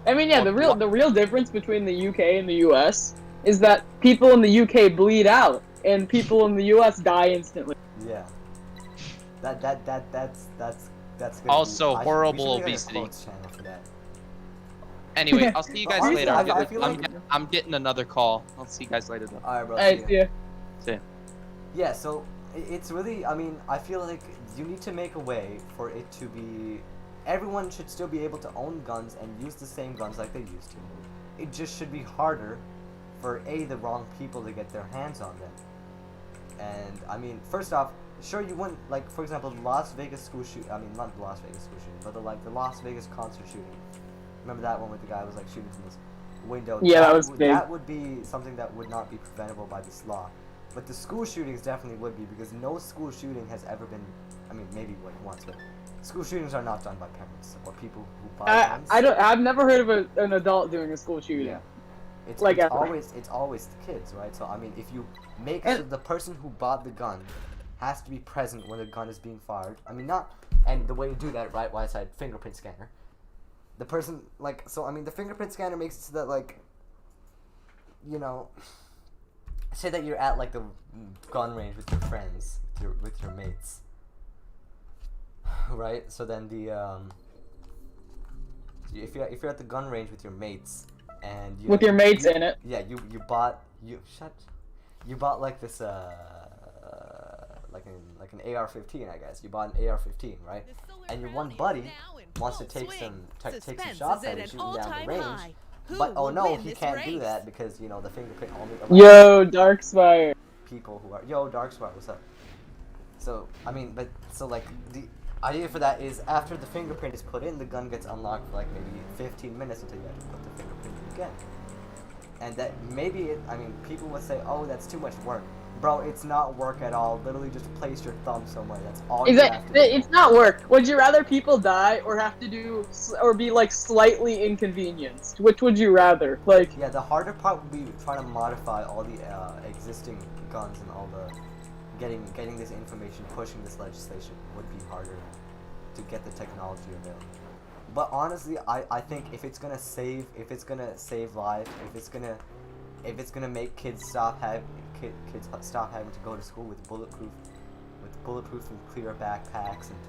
I mean, yeah, the real difference between the UK and the US is that people in the UK bleed out and people in the US die instantly. Yeah. That's good. Also, horrible obesity. Anyway, I'll see you guys later. I'm getting another call. I'll see you guys later though. Alright, bro. Alright, see ya. See ya. Yeah, so it's really, I mean, I feel like you need to make a way for it to be, everyone should still be able to own guns and use the same guns like they used to. It just should be harder for the wrong people to get their hands on them. And I mean, first off, sure you wouldn't, like, for example, the Las Vegas school shoot, I mean, not the Las Vegas school shooting, but the Las Vegas concert shooting. Remember that one where the guy was like shooting from this window? Yeah, that was big. That would be something that would not be preventable by this law. But the school shootings definitely would be, because no school shooting has ever been, I mean, maybe like once, but school shootings are not done by parents or people who buy guns. I've never heard of an adult doing a school shooting. Yeah. It's always the kids, right? So I mean, if you make so the person who bought the gun has to be present when the gun is being fired. I mean, and the way you do that, right? Why I said fingerprint scanner. The person, I mean, the fingerprint scanner makes it so that, like, you know, say that you're at like the gun range with your friends, with your mates, right? So then if you're at the gun range with your mates and with your mates in it. Yeah, you bought like this like an AR-15, I guess. You bought an AR-15, right? And your one buddy wants to take some shots at it, shooting down the range. But oh no, he can't do that because the fingerprint only allows Yo, Darkspire. people who are Darkspire, what's up? So I mean, like the idea for that is after the fingerprint is put in, the gun gets unlocked for like maybe 15 minutes until you have to put the fingerprint in again. And that I mean, people would say, oh, that's too much work. Bro, it's not work at all. Literally just place your thumb somewhere. That's all you have to do. It's not work. Would you rather people die or have to do, or be like slightly inconvenienced? Which would you rather? Like, yeah, the harder part would be trying to modify all the existing guns and all the getting this information, pushing this legislation would be harder to get the technology available. But honestly, I think if it's gonna save lives, if it's gonna make kids stop having to go to school with bulletproof and clear backpacks and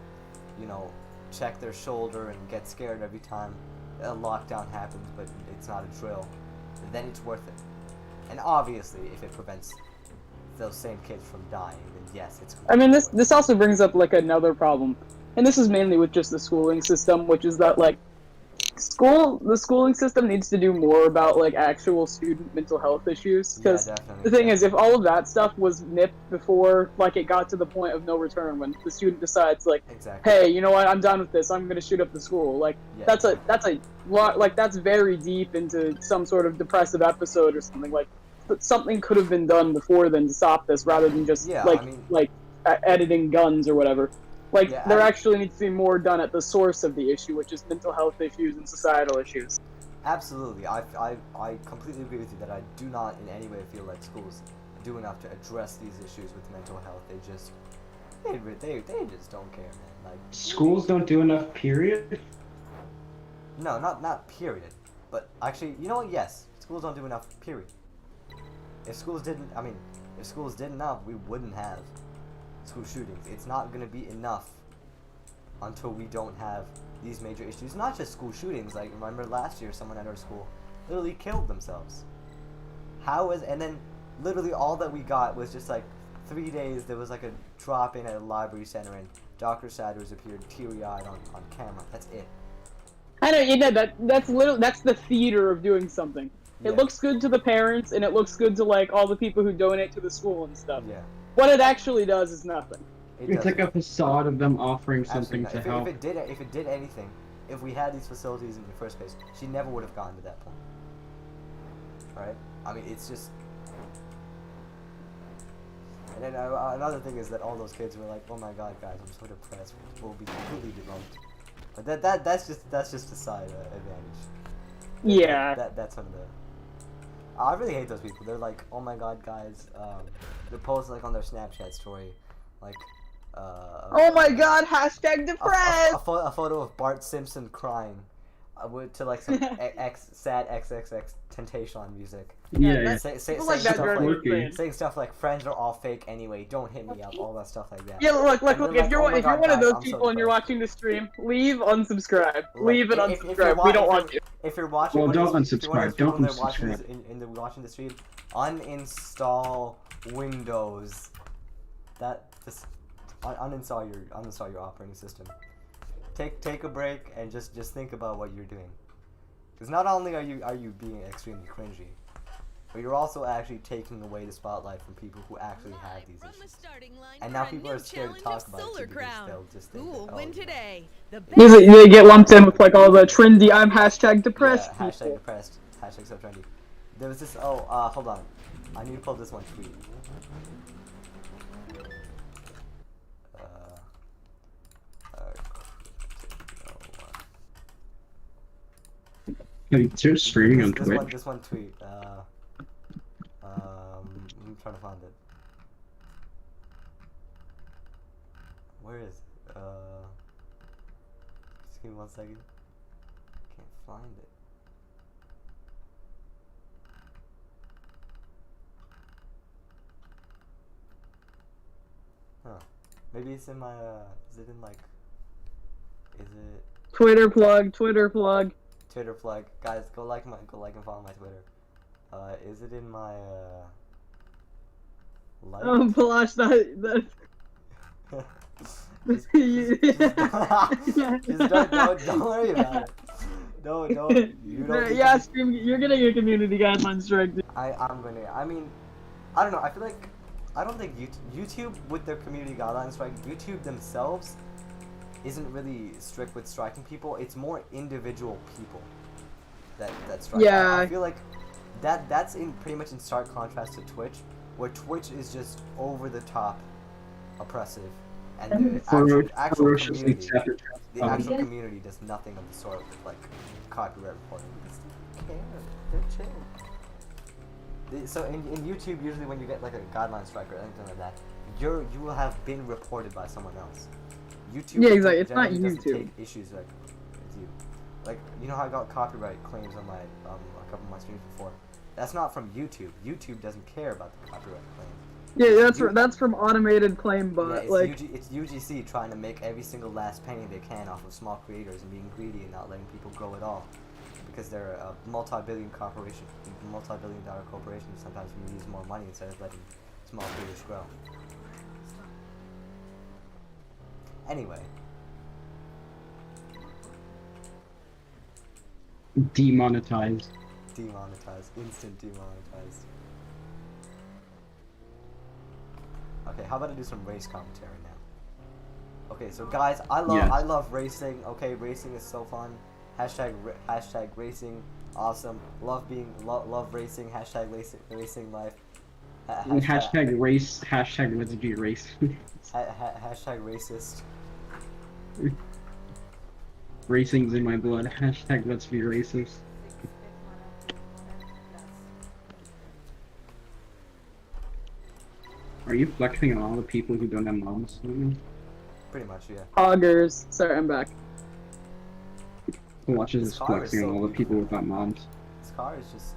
check their shoulder and get scared every time a lockdown happens, but it's not a drill, then it's worth it. And obviously, if it prevents those same kids from dying, then yes, it's. I mean, this also brings up like another problem, and this is mainly with just the schooling system, which is that like the schooling system needs to do more about like actual student mental health issues, because the thing is, if all of that stuff was nipped before like it got to the point of no return, when the student decides like, hey, you know what, I'm done with this, I'm gonna shoot up the school, like that's a lot, like that's very deep into some sort of depressive episode or something. Like something could have been done before then to stop this, rather than just editing guns or whatever. Like, there actually needs to be more done at the source of the issue, which is mental health issues and societal issues. Absolutely. I completely agree with you that I do not in any way feel like schools do enough to address these issues with mental health. They just don't care, man. Like, schools don't do enough, period? No, not period. But actually, you know what? Yes, schools don't do enough, period. If schools did enough, we wouldn't have school shootings. It's not gonna be enough until we don't have these major issues. Not just school shootings. Like, remember last year, someone at our school literally killed themselves. And then literally all that we got was just like 3 days there was like a drop in at a library center and Dr. Satters appeared teary-eyed on camera. That's it. I know, you know that's the theater of doing something. Yeah. It looks good to the parents and it looks good to like all the people who donate to the school and stuff. Yeah. What it actually does is nothing. It's like a facade of them offering something to help. If it did anything, if we had these facilities in the first place, she never would have gotten to that point. Right? I mean, it's just. And then another thing is that all those kids were like, "Oh my God, guys, I'm so depressed. We'll be completely debunked." But that's just a side advantage. Yeah. That's one of the. I really hate those people. They're like, "Oh my God, guys." They post like on their Snapchat story, like. Oh my God! Hashtag depressed. A photo of Bart Simpson crying, to like some sad XXX Temptation music. Yeah. Saying stuff like "friends are all fake anyway. Don't hit me up." All that stuff like that. Yeah, look. If you're "Oh my God, one of guys, those I'm so people and you're depressed." watching the stream, leave, unsubscribe. Leave and If unsubscribe. We don't want you. If you're watching, Well, don't unsubscribe. Don't watching unsubscribe. watching the stream, uninstall Windows. Uninstall your operating system. Take a break and just think about what you're doing. Because not only are you being extremely cringy, but you're also actually taking away the spotlight from people who actually have these issues. And now people are scared to talk about it because they'll just think Who will that, win oh, today? They get lumped in with like all the trendy "I'm hashtag depressed" yeah, people. hashtag depressed, hashtag so trendy. There was this. Hold on. I need to pull this one tweet. You're streaming on Twitch. This one tweet. I'm trying to find it. Where is it? Just give me 1 second. Can't find it. Huh. Maybe it's in my, is it in like, is it? Twitter plug. Twitter plug. Twitter plug. Guys, go like and follow my Twitter. Is it in my, like? Oh, Palash, that. Just don't worry about it. No, you don't. Yeah, stream. You're getting your community guidelines strike. I mean, I don't know. I feel like I don't think YouTube with their community guidelines strike. YouTube themselves isn't really strict with striking people. It's more individual people that strike. Yeah. I feel like that's pretty much in stark contrast to Twitch, where Twitch is just over the top oppressive, and the actual community does nothing of the sort with like copyright reporting. They care. They're chill. So in YouTube, usually when you get like a guideline strike or anything like that, you will have been reported by someone else. YouTube, yeah, exactly. It's not doesn't YouTube. take issues like with you. Like, you know how I got copyright claims on my a couple of my streams before. That's not from YouTube. YouTube doesn't care about the copyright claim. Yeah, that's from automated claim bot. Yeah, it's UGC trying to make every single last penny they can off of small creators and being greedy and not letting people grow at all. Because they're a multi-billion dollar corporation. Sometimes we use more money instead of letting small creators grow. Anyway. Demonetized. Instant demonetized. Okay, how about I do some race commentary now? Okay, so guys, I love racing. Okay, racing is so fun. Hashtag racing, awesome. Love racing. Hashtag racing life. Hashtag race. Hashtag let's be race. Hashtag racist. Racing's in my blood. Hashtag let's be racist. Are you flexing on all the people who don't have moms? Pretty much, yeah. Hoggers. Sorry, I'm back. Who watches this flexing on all the people without moms? This car is just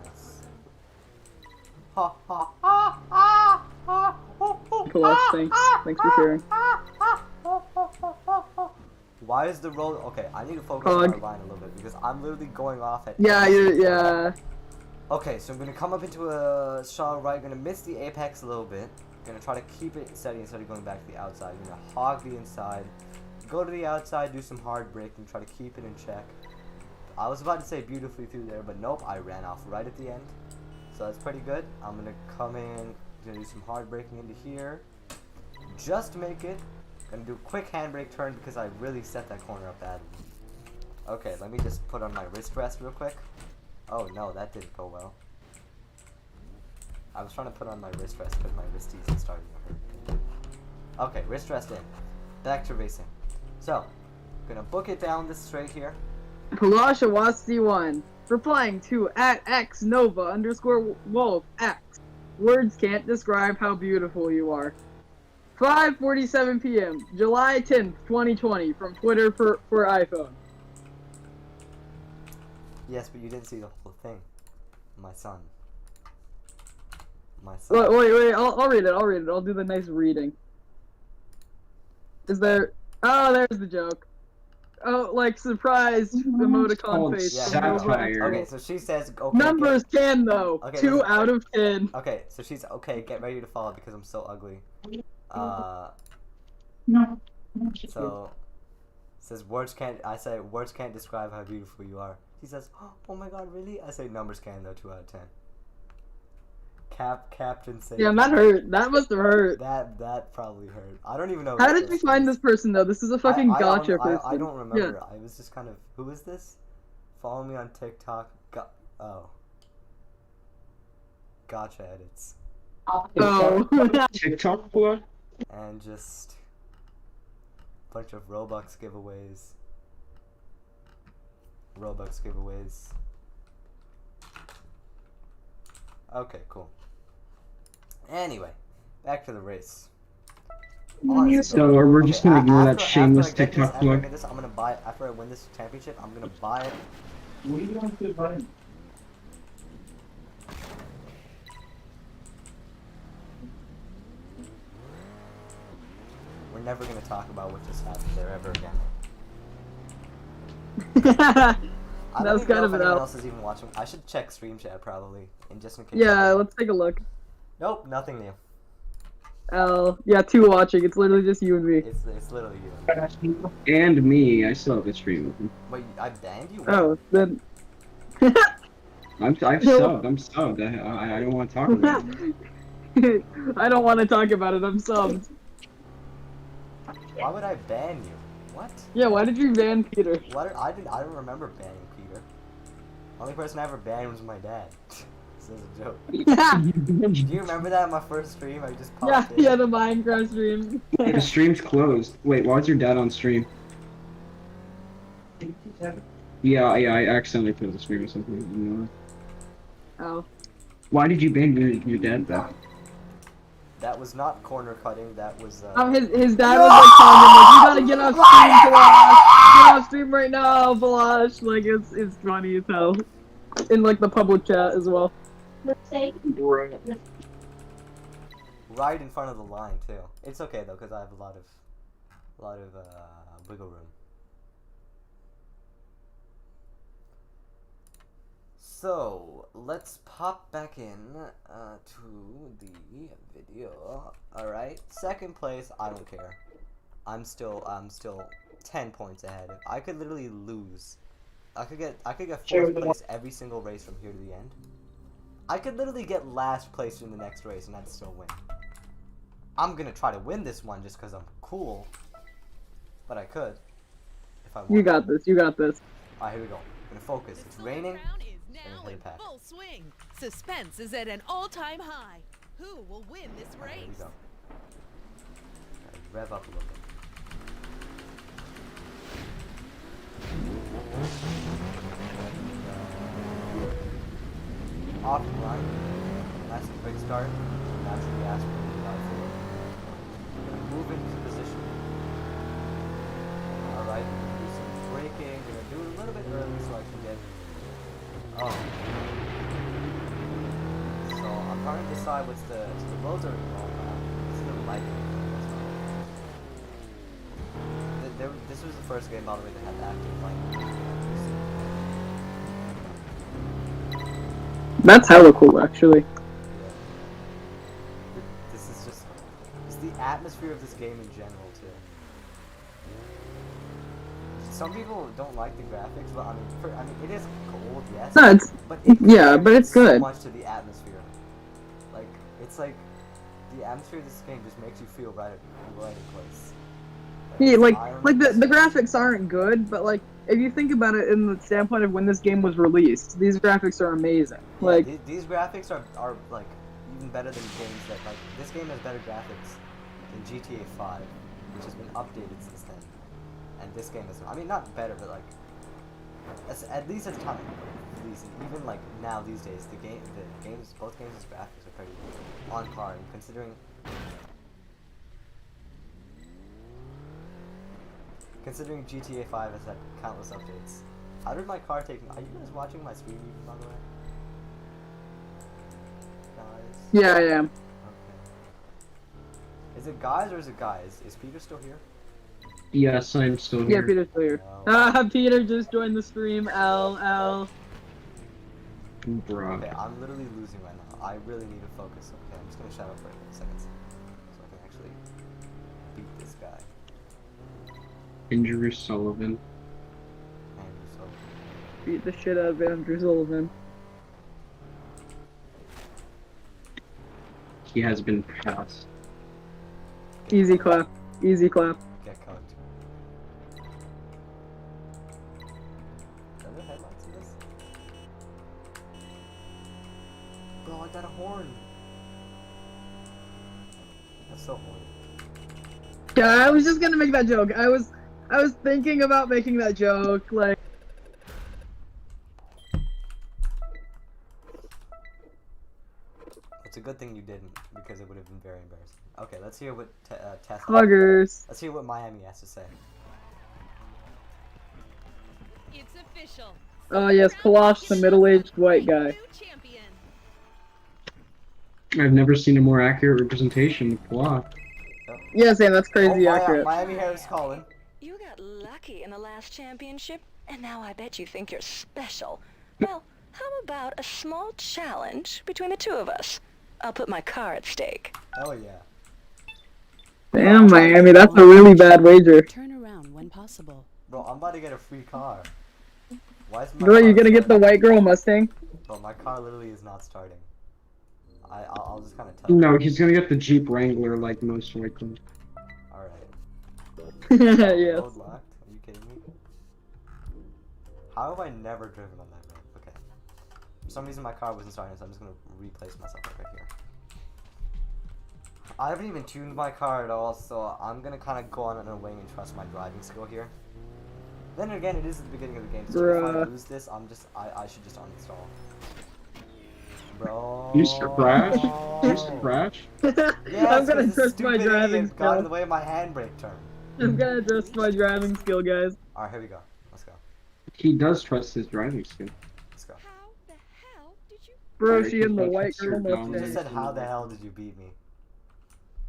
nice. Ha ha ha ha ha. Thanks for sharing. Why is the road? Okay, I need to focus on our line a little bit because I'm literally going off at. Yeah, yeah. Okay, so I'm gonna come up into a shallow right. Gonna miss the apex a little bit. Gonna try to keep it steady instead of going back to the outside. Gonna hog the inside. Go to the outside, do some hard braking, try to keep it in check. I was about to say beautifully through there, but nope, I ran off right at the end. So that's pretty good. I'm gonna come in, gonna do some hard braking into here. Just make it. Gonna do a quick handbrake turn because I really set that corner up badly. Okay, let me just put on my wrist rest real quick. Oh no, that didn't go well. I was trying to put on my wrist rest because my wristies are starting to hurt. Okay, wrist rest in. Back to racing. So, gonna book it down this straight here. Palasha C1 replying to @xnova_wolf X. Words can't describe how beautiful you are. 5:47 p.m. July 10th, 2020 from Twitter for iPhone. Yes, but you didn't see the whole thing. My son. My son. Wait, I'll read it, I'll do the nice reading. Is there... Oh, there's the joke. Oh, like, surprise emoticon face. Satire. Okay, so she says, okay. Numbers can, though. Okay, 2 out of 10. Okay, so she's, okay, get ready to follow because I'm so ugly. So, says, I say, words can't describe how beautiful you are. She says, oh my god, really? I say, numbers can, though, 2 out of 10. Captain says. Yeah, that hurt. That must have hurt. That probably hurt. I don't even know. How did you find this person though? This is a fucking gotcha person. I don't remember. Yeah. I was just kind of. Who is this? Follow me on TikTok. Gotcha edits. Oh. TikTok boy. And just bunch of Robux giveaways. Okay, cool. Anyway, back to the race. Honestly, so we're just gonna ignore that shameless TikTok plug. I'm gonna buy it after I win this championship. I'm gonna buy it. What do you want to buy? We're never gonna talk about what just happened there ever again. I don't even know if anyone else is even watching. I should check stream chat probably, and just in case. Yeah, let's take a look. Nope, nothing new. Oh, yeah, 2 watching. It's literally just you and me. It's literally you. And me. I still have a stream. Wait, I banned you? Oh, then. I'm subbed. I don't want to talk about it. I don't want to talk about it. I'm subbed. Why would I ban you? What? Yeah, why did you ban Peter? I don't remember banning Peter. Only person I ever banned was my dad. This is a joke. Do you remember that in my first stream? I just popped in. Yeah, the Minecraft stream. Hey, the stream's closed. Wait, why is your dad on stream? Yeah, I accidentally put the stream or something. You know. Oh. Why did you ban your dad though? That was not corner cutting. That was. His dad was like telling him like, you gotta get off stream, Balash. Get off stream right now, Balash. Like it's funny as hell. In like the public chat as well. Right in front of the line too. It's okay though, cause I have a lot of wiggle room. So let's pop back in to the video. All right, second place. I don't care. I'm still 10 points ahead. I could literally lose. I could get 4th place every single race from here to the end. I could literally get last place in the next race and I'd still win. I'm gonna try to win this one just because I'm cool. But I could. If I want. You got this. Alright, here we go. I'm gonna focus. It's raining. Now in full swing. Suspense is at an all-time high. Who will win this race? Here we go. Rev up a little bit. Off the line. Nice and quick start. That's the gas. Gonna move into position. Alright, do some braking. Gonna do it a little bit early so I can get. Oh. So I'm trying to decide what's the roads are this is the lighting. This was the first game by the way that had active lighting. That's hella cool, actually. This is just, it's the atmosphere of this game in general too. Some people don't like the graphics, but I mean, it is cold, yes. No, it's but but it's so good. much to the atmosphere. Like it's like the atmosphere of this game just makes you feel right in place. Yeah, like the graphics aren't good, but like if you think about it in the standpoint of when this game was released, these graphics are amazing. Yeah, Like these graphics are like even better than games that like this game has better graphics than GTA 5, which has been updated since then. And this game is, I mean, not better, but like at least at the time, at least even like now these days, both games' graphics are pretty on par. And considering GTA 5 has had countless updates. How did my car take me? Are you guys watching my stream even, by the way? Guys? yeah, I am. Okay. Is it guys or is it guys? Is Peter still here? Yes, I'm still Yeah, here. Peter's still here. No. Peter just joined the stream. L. Bruh. Okay, I'm literally losing right now. I really need to focus. Okay, I'm just gonna shut up for a couple seconds so I can actually beat this guy. Andrew Sullivan. Andrew Sullivan. Beat the shit out of Andrew Sullivan. He has been passed. Easy clap. Easy clap. Get cooked. Are there headlights in this? Bro, I got a horn. That's so horny. Yeah, I was just gonna make that joke. I was thinking about making that joke, like. It's a good thing you didn't, because it would have been very embarrassing. Okay, let's hear what Tess. Huggers. Let's hear what Miami has to say. It's official. Oh yes, Kalash, the middle-aged white guy. I've never seen a more accurate representation of Plot. Yeah, Sam, that's crazy accurate. Miami Harris calling. You got lucky in the last championship, and now I bet you think you're special. Well, how about a small challenge between the two of us? I'll put my car at stake. Oh yeah. Damn, Miami, that's a really bad wager. Turn around when possible. Bro, I'm about to get a free car. Why is my Bro, car you gonna get the starting? white girl Mustang? Bro, my car literally is not starting. I'll just kind of tell No, he's gonna get the Jeep Wrangler like most likely. Alright. Yes. Road locked? Are you kidding me? How have I never driven on that road? Okay. For some reason my car wasn't starting, so I'm just gonna replace myself right here. I haven't even tuned my car at all, so I'm gonna kind of go on a wing and trust my driving skill here. Then again, it is the beginning of the game, so if I lose this, I should just uninstall. Bro. You used to crash? You used to crash? Yes, I'm gonna this trust my stupid driving idiot got in skill. the way of my handbrake turn. I'm gonna trust my driving skill, guys. Alright, here we go. Let's go. He does trust his driving skill. Let's go. How the hell did you? Bro, she in the Because white that's girl your You just Mustang. said, how the hell did you beat me?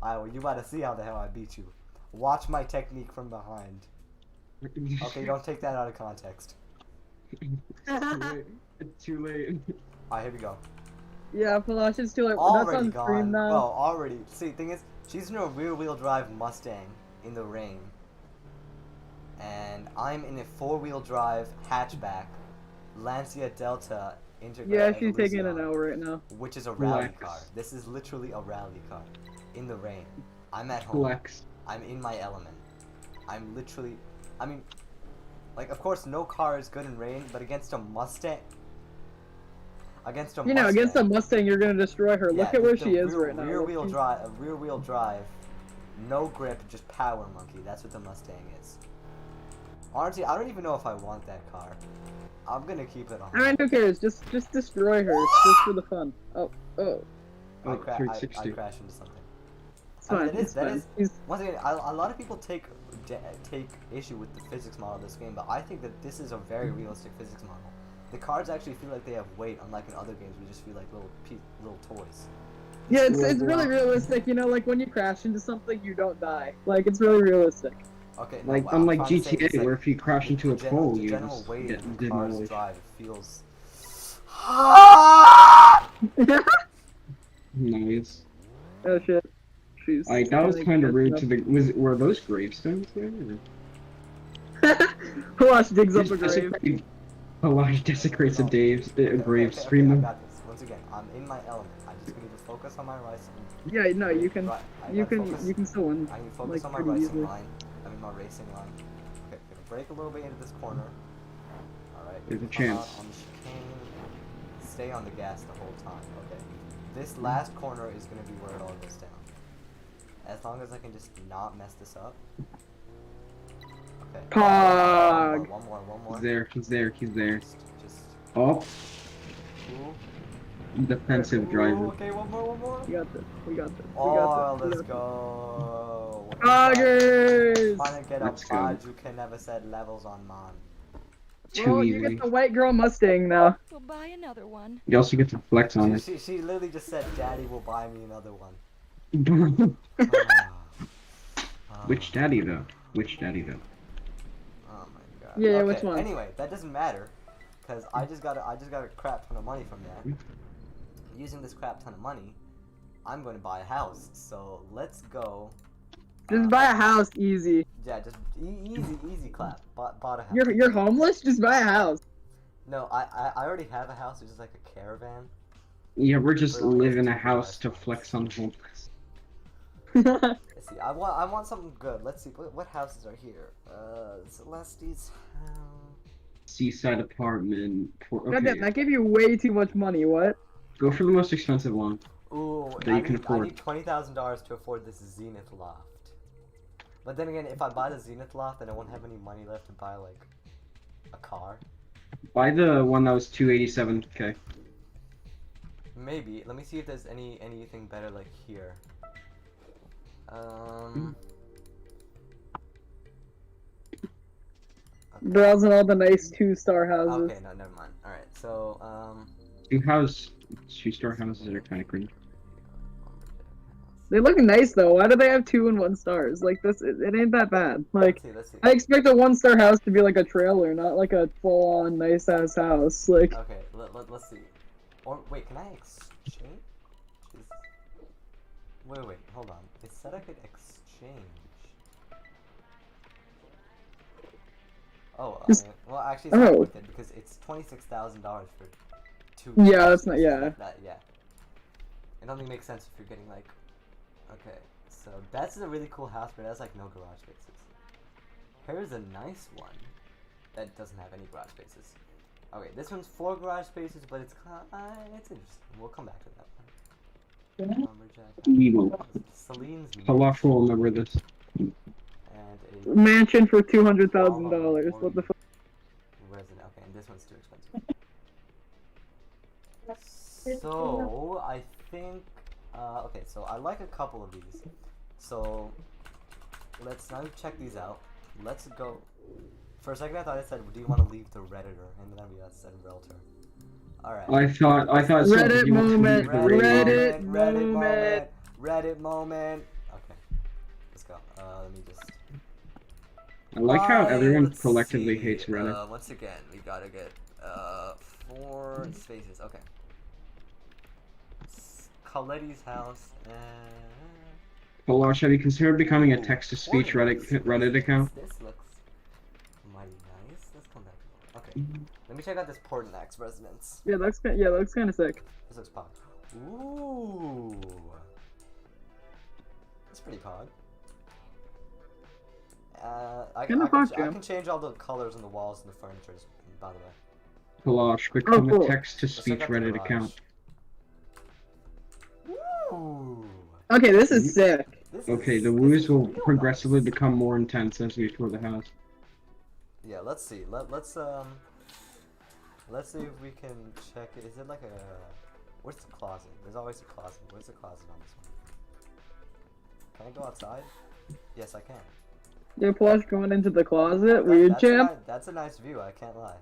Alright, well, you about to see how the hell I beat you. Watch my technique from behind. Okay, don't take that out of context. It's too late. Alright, here we go. Yeah, Kalash is too late. That's Already on gone. stream now. Bro, already. See, the thing is, she's in a rear-wheel drive Mustang in the rain. And I'm in a four-wheel drive hatchback Lancia Delta Integra. Yeah, she's taking Evolution, an L right now. which is a rally Flex. car. This is literally a rally car. In the rain. I'm at home. Flex. I'm in my element. I'm literally... I mean... Like, of course, no car is good in rain, but against a Mustang... Against a You know, against a Mustang, you're gonna destroy her. Look Yeah, at where the she is rear- right now. Rear-wheel drive, no grip, just power monkey. That's what the Mustang is. Honestly, I don't even know if I want that car. I'm gonna keep it on. I mean, who cares? Just destroy her, just for the fun. Oh. I Like crashed 360. into something. It's fine. That is, It's that fine. is, once again, a lot of people take issue with the physics model of this game, but I think that this is a very realistic physics model. The cars actually feel like they have weight, unlike in other games we just feel like little toys. Yeah, it's really realistic. You know, like when you crash into something, you don't die. Like it's really realistic. Okay, no, Like what I'm unlike trying to say is, GTA, like, where if you crash into a pole, the you general just weight get of the cars demolished. drive feels Nice. Oh shit. Jeez. Like that was kind of rude to the. Were those gravestones there? Kalash digs up a grave. Kalash desecrates a Dave's grave Okay, stream. I got this. Once again, I'm in my element. I just need to focus on my racing. Yeah, no, you can. Right, You can still win. I need to focus like, on my pretty racing easily. line. I mean my racing line. Okay, gonna break a little bit into this corner. Alright. There's a come chance. out on the chicane. Stay on the gas the whole time. Okay. This last corner is gonna be where it all goes down. As long as I can just not mess this up. Okay. Pog. One more. He's there. Just Oh, ooh. defensive Ooh, driver. okay, one more. We got this. Oh, let's got go. Poggers! Trying to get a Let's go. badge, you can never set levels on man. Too Well, you easy. get the white girl Mustang now. We'll buy another one. You also get to flex on it. She literally just said, Daddy will buy me another one. Which daddy though? Oh my god. Yeah, okay, which one? Anyway, that doesn't matter, cause I just got a crap ton of money from that. Using this crap ton of money, I'm going to buy a house. So let's go. Just buy a house, easy. Yeah, just easy clap. Bought a house. You're homeless? Just buy a house. No, I already have a house. It's just like a caravan. Yeah, we're just live in a house to flex on homeless. Let's see. I want something good. Let's see. What houses are here? Celeste's house. Seaside apartment. Okay. Goddamn, that gave you way too much money. What? Go for the most expensive one. Ooh, that you can afford. I need $20,000 to afford this Zenith loft. But then again, if I buy the Zenith loft, then I won't have any money left to buy like a car. Buy the one that was 287k. Maybe. Let me see if there's anything better like here. Browsing all the nice 2-star houses. Okay, no, never mind. Alright, so, Two-star houses are kind of cringe. They look nice though. Why do they have 2 and 1 stars? Like this, it ain't that bad. Like let's see. I expect a 1-star house to be like a trailer, not like a full-on nice ass house. Like Okay, let's see. Or, wait, can I exchange? Wait, hold on. It said I could exchange. Oh, well, actually, it's not worth it because it's $26,000 for 2. Yeah, that's not. Yeah. Yeah. It only makes sense if you're getting like. Okay, so that's a really cool house, but it has like no garage spaces. Here's a nice one that doesn't have any garage spaces. Okay, this one's 4 garage spaces, but it's interesting. We'll come back to that one. We will. Celine's Kalash will remember this. and a Mansion for $200,000. What the fuck? resident. Okay, and this one's too expensive. So I think. Okay, so I like a couple of these. So let's now check these out. Let's go. For a second, I thought it said, "Do you want to leave the Redditor?" And then we said Realtor. All right. I thought so. Reddit You want to moment. leave the radio? Reddit moment. Okay, let's go. Let me just. I like how everyone Let's collectively see. hates Reddit. Once again, we gotta get 4 spaces. Okay. Coletti's house. Kalash, have you considered becoming a text-to-speech Reddit account? This looks mighty nice. Let's come back to it. Okay. Let me check out this Portnax residence. Yeah, that looks kind of sick. This looks pog. Ooh. That's pretty pog. I can change all the colors on the walls and the furniture, by the way. Kalash, become cool. a text-to-speech Reddit account. Ooh. Okay, this is sick. Okay, the woos will progressively become more intense as we explore the house. Yeah, let's see. Let's see if we can check it. Is it like a? Where's the closet? There's always a closet. Where's the closet on this one? Can I go outside? Yes, I can. Yeah, Plush going into the closet. Weird champ. That's a nice view. I can't lie.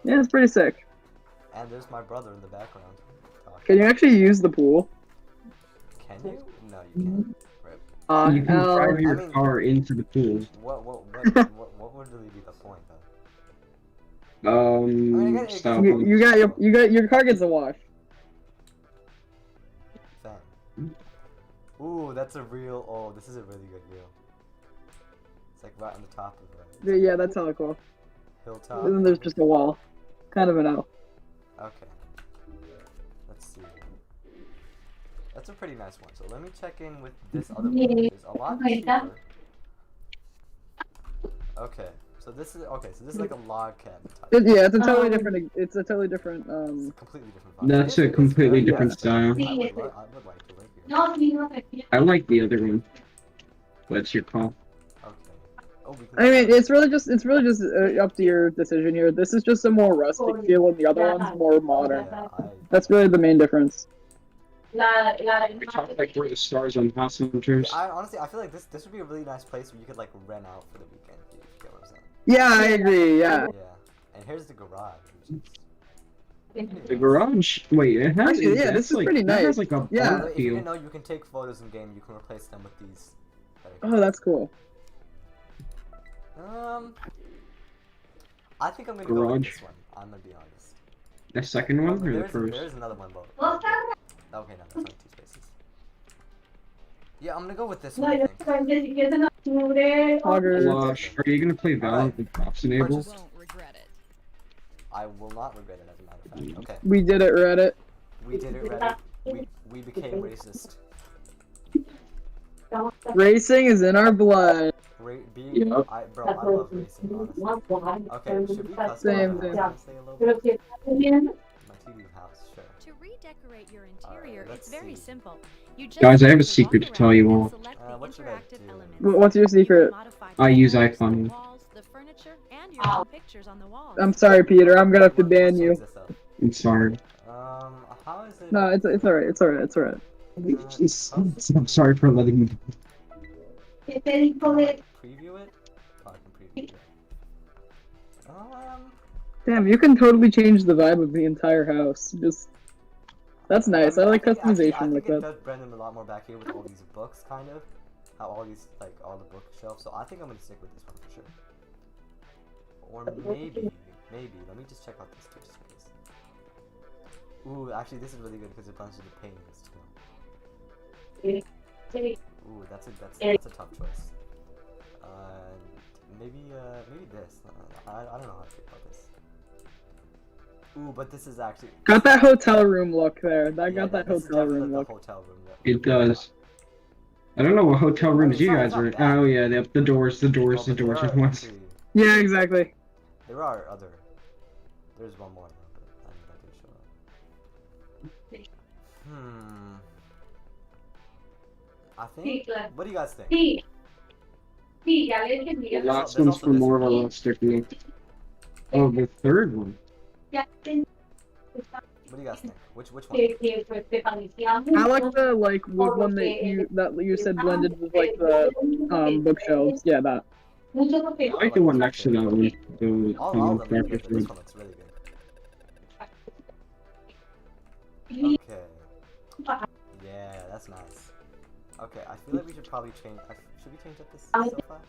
Yeah, it's pretty sick. And there's my brother in the background. Can you actually use the pool? Can you? No, you can't. Rip. You can drive your car into the pool. What would really be the point, though? Stop. Your car gets a wash. Fam. Ooh, that's a real. Oh, this is a really good reel. It's like right on the top of it. Yeah, that's hella cool. Hilltop. And then there's just a wall. Kind of an L. Okay. Let's see. That's a pretty nice one. So let me check in with this other one. It's a lot cheaper. Okay. So this is like a log cabin type. Yeah, it's a totally different. It's a totally different. Completely different vibe. That's a completely different style. I would like to live here. I like the other one. What's your call? Okay. Oh, we can I mean, it's really just up to your decision here. This is just a more rustic feel, and the other one's more modern. Yeah, That's really the main difference. We talk like we're the stars on House Hunters. honestly, I feel like this would be a really nice place where you could like rent out for the weekend. If you get what I'm saying. Yeah, I agree. Yeah. Yeah. And here's the garage. The garage? Wait, it has. Actually, yeah, this is like, pretty that nice. has like a Yeah. bar If you feel. didn't know, you can take photos in game. You can replace them with these. Oh, that's cool. I think I'm gonna go with Garage. this one. I'm gonna be honest. The second one or the first? There's another one, but okay, no, there's only 2 spaces. Yeah, I'm gonna go with this one. I think. Lush, are you gonna play Valorant with props enabled? I will not regret it, as a matter of fact. Okay. We did it, Reddit. We did it, Reddit. We became racist. Racing is in our blood. Bro, I love racing, honestly. Okay, should we customize Same. say a little bit? My TV house, sure. To redecorate your interior, let's it's very see. simple. You just Guys, I have a walk secret to around tell you and all. select the What should I interactive do? elements. What's your secret? Modify I use the iPhone. walls, the furniture, and your own pictures on the walls. I'm sorry, Peter. I'm gonna have to ban you. Let's change this up. I'm sorry. How is it? No, it's alright. It's alright. It's alright. I'm sorry for letting you. Preview it? Oh, I can preview it. Damn, you can totally change the vibe of the entire house. That's nice. I like customization I like think it that. does Brendan a lot more back here with all these books, kind of. How all these, like, all the bookshelves. So I think I'm gonna stick with this one for sure. Or maybe, let me just check out this too, just in case. Ooh, actually, this is really good because it blends with the paintings too. Ooh, that's a tough choice. Maybe this. I don't know how to feel about this. Ooh, but this is actually Got that hotel room look there. That got that this is hotel definitely room the look. hotel room look. It does. I don't know what hotel rooms you guys are in. Oh yeah, the doors Oh, are but there are ones. actually- Yeah, exactly. There are other. There's one more though, but I'm not gonna show up. I think. What do you guys think? The last one's for more of a rustic look. Oh, the third one. What do you guys think? Which one? I like the wood one that you said blended with like the bookshelves. Yeah, that. I like the one next to that one. The All of them are good, carpet but this one. one looks really good. Okay. Yeah, that's nice. Okay, I feel like we should probably change. Should we change up this sofa?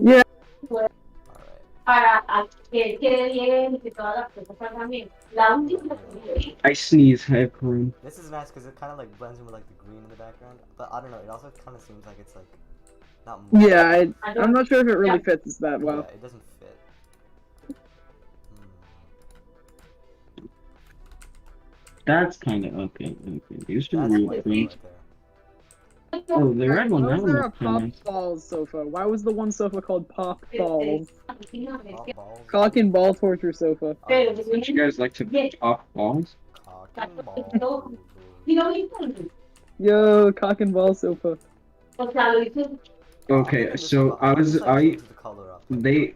Yeah. I sneeze, I have room. This is nice because it kind of like blends in with like the green in the background. But I don't know. It also kind of seems like it's like not. Yeah, I'm not sure if it really fits that well. Yeah, it doesn't fit. That's kind of okay. You should That's read white green. right there. Oh, the red one. Why That was one there a looks kinda Pop nice. Balls sofa? Why was the one sofa called Pop Balls? Pop balls. Cock and ball torture sofa. Would you guys like to pop balls? Cock and balls. Yo, cock and ball sofa. Okay, so I was they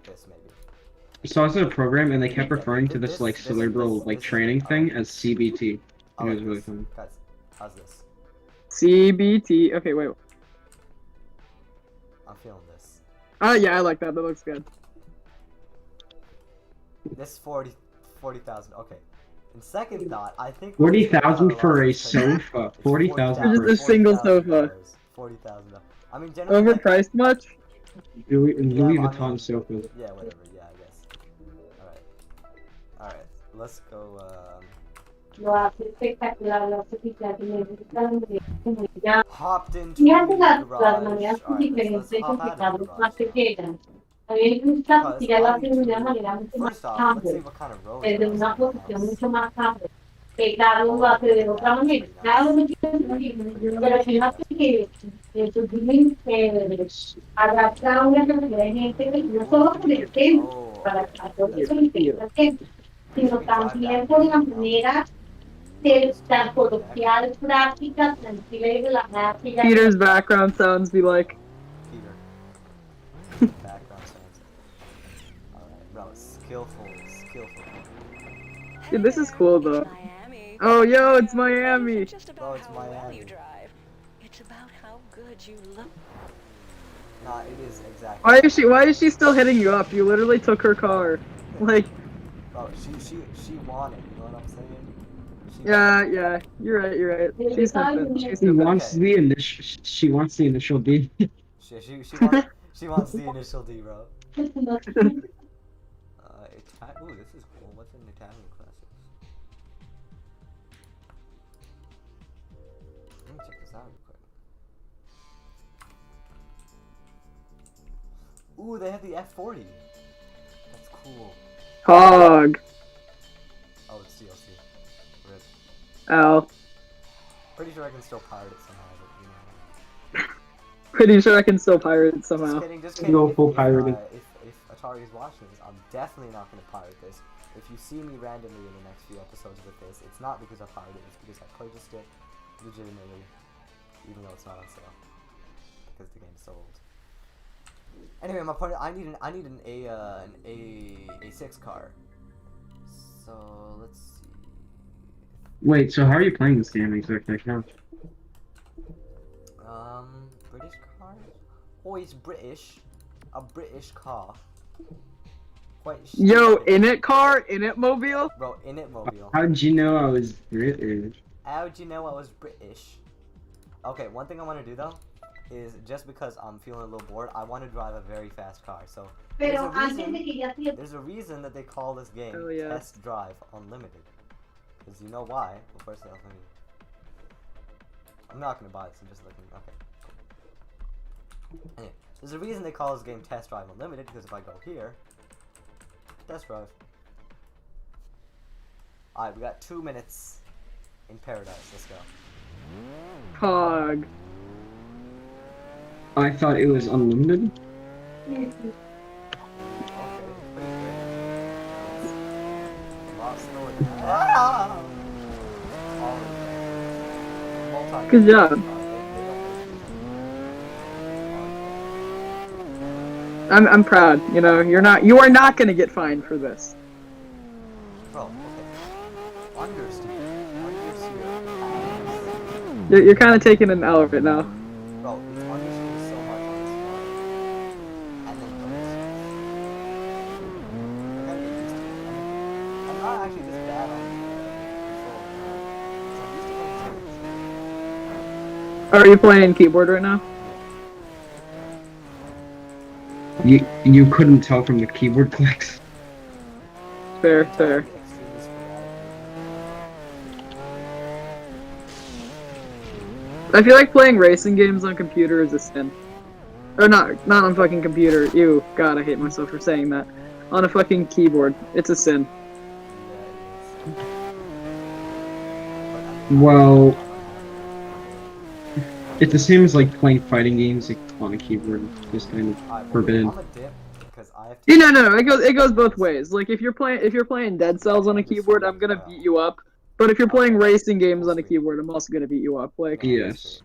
so I was in a program and they kept referring to this like cerebral like training thing as CBT. It was really fun. Guys, how's this? CBT. Okay, wait. I'm feeling this. Yeah, I like that. That looks good. This 40,000. Okay. In second thought, I think 40,000 for a sofa. 40,000 Just for a single sofa. 40,000. I mean, generally. Overpriced much? Louis Yeah, I mean- Vuitton sofa. Yeah, whatever. Yeah, I guess. let's go. Hopped into the garage. Alright, let's hop out of the garage now. Because I need to. First off, let's see what kind of roads are outside the house. Oh, Peter's background sounds be like. Peter. Background sounds. Alright, bro, skillful. Dude, this is cool though. Oh, yo, it's Miami. Bro, it's Miami. It's about how good you look. Nah, it is exactly. Why is she still hitting you up? You literally took her car. Like. Bro, she wanted, you know what I'm saying? Yeah, you're right. She's something. She wants the initial. She wants the initial D. She wants the initial D, bro. Ooh, this is cool. What's in Italian classes? Let me check this out real quick. Ooh, they have the F40. That's cool. Hog. Oh, it's DLC. Rip. Ow. Pretty sure I can still pirate it somehow, but you know. Pretty sure I can still pirate it somehow. Just kidding. Go full pirated. If Atari is watching this, I'm definitely not going to pirate this. If you see me randomly in the next few episodes with this, it's not because I pirated it, it's because I purchased it legitimately, even though it's not on sale, because the game is so old. Anyway, my point. I need an A6 car. So let's see. Wait, so how are you playing this game exactly? Now? British car? Oh, it's British. A British car. Quite Yo, in it car? In it mobile? Bro, in it mobile. How'd you know I was British? How'd you know I was British? Okay, one thing I want to do though is just because I'm feeling a little bored, I want to drive a very fast car. So there's a reason that they call this game Test Drive Unlimited. Because you know why? Well, first off, I'm not gonna buy this. I'm just looking. Okay. Anyway, there's a reason they call this game Test Drive Unlimited, because if I go here, test drive. Alright, we got 2 minutes in paradise. Let's go. Hog. I thought it was unlimited. Okay, pretty good. Lots slower than that. Good job. I'm proud. You know, you are not gonna get fined for this. Bro, okay. You're kind of taking an L right now. Bro, it's understeer so much on this car. And then I gotta get used to it. I'm not actually this bad on control. Are you playing keyboard right now? You couldn't tell from the keyboard clicks. Fair. I feel like playing racing games on computer is a sin. Or not on fucking computer. Ew, God, I hate myself for saying that. On a fucking keyboard, it's a sin. Well, it just seems like playing fighting games on a keyboard is kind of forbidden. No. It goes both ways. Like if you're playing Dead Cells on a keyboard, I'm gonna beat you up. But if you're playing racing games on a keyboard, I'm also gonna beat you up. Like yes.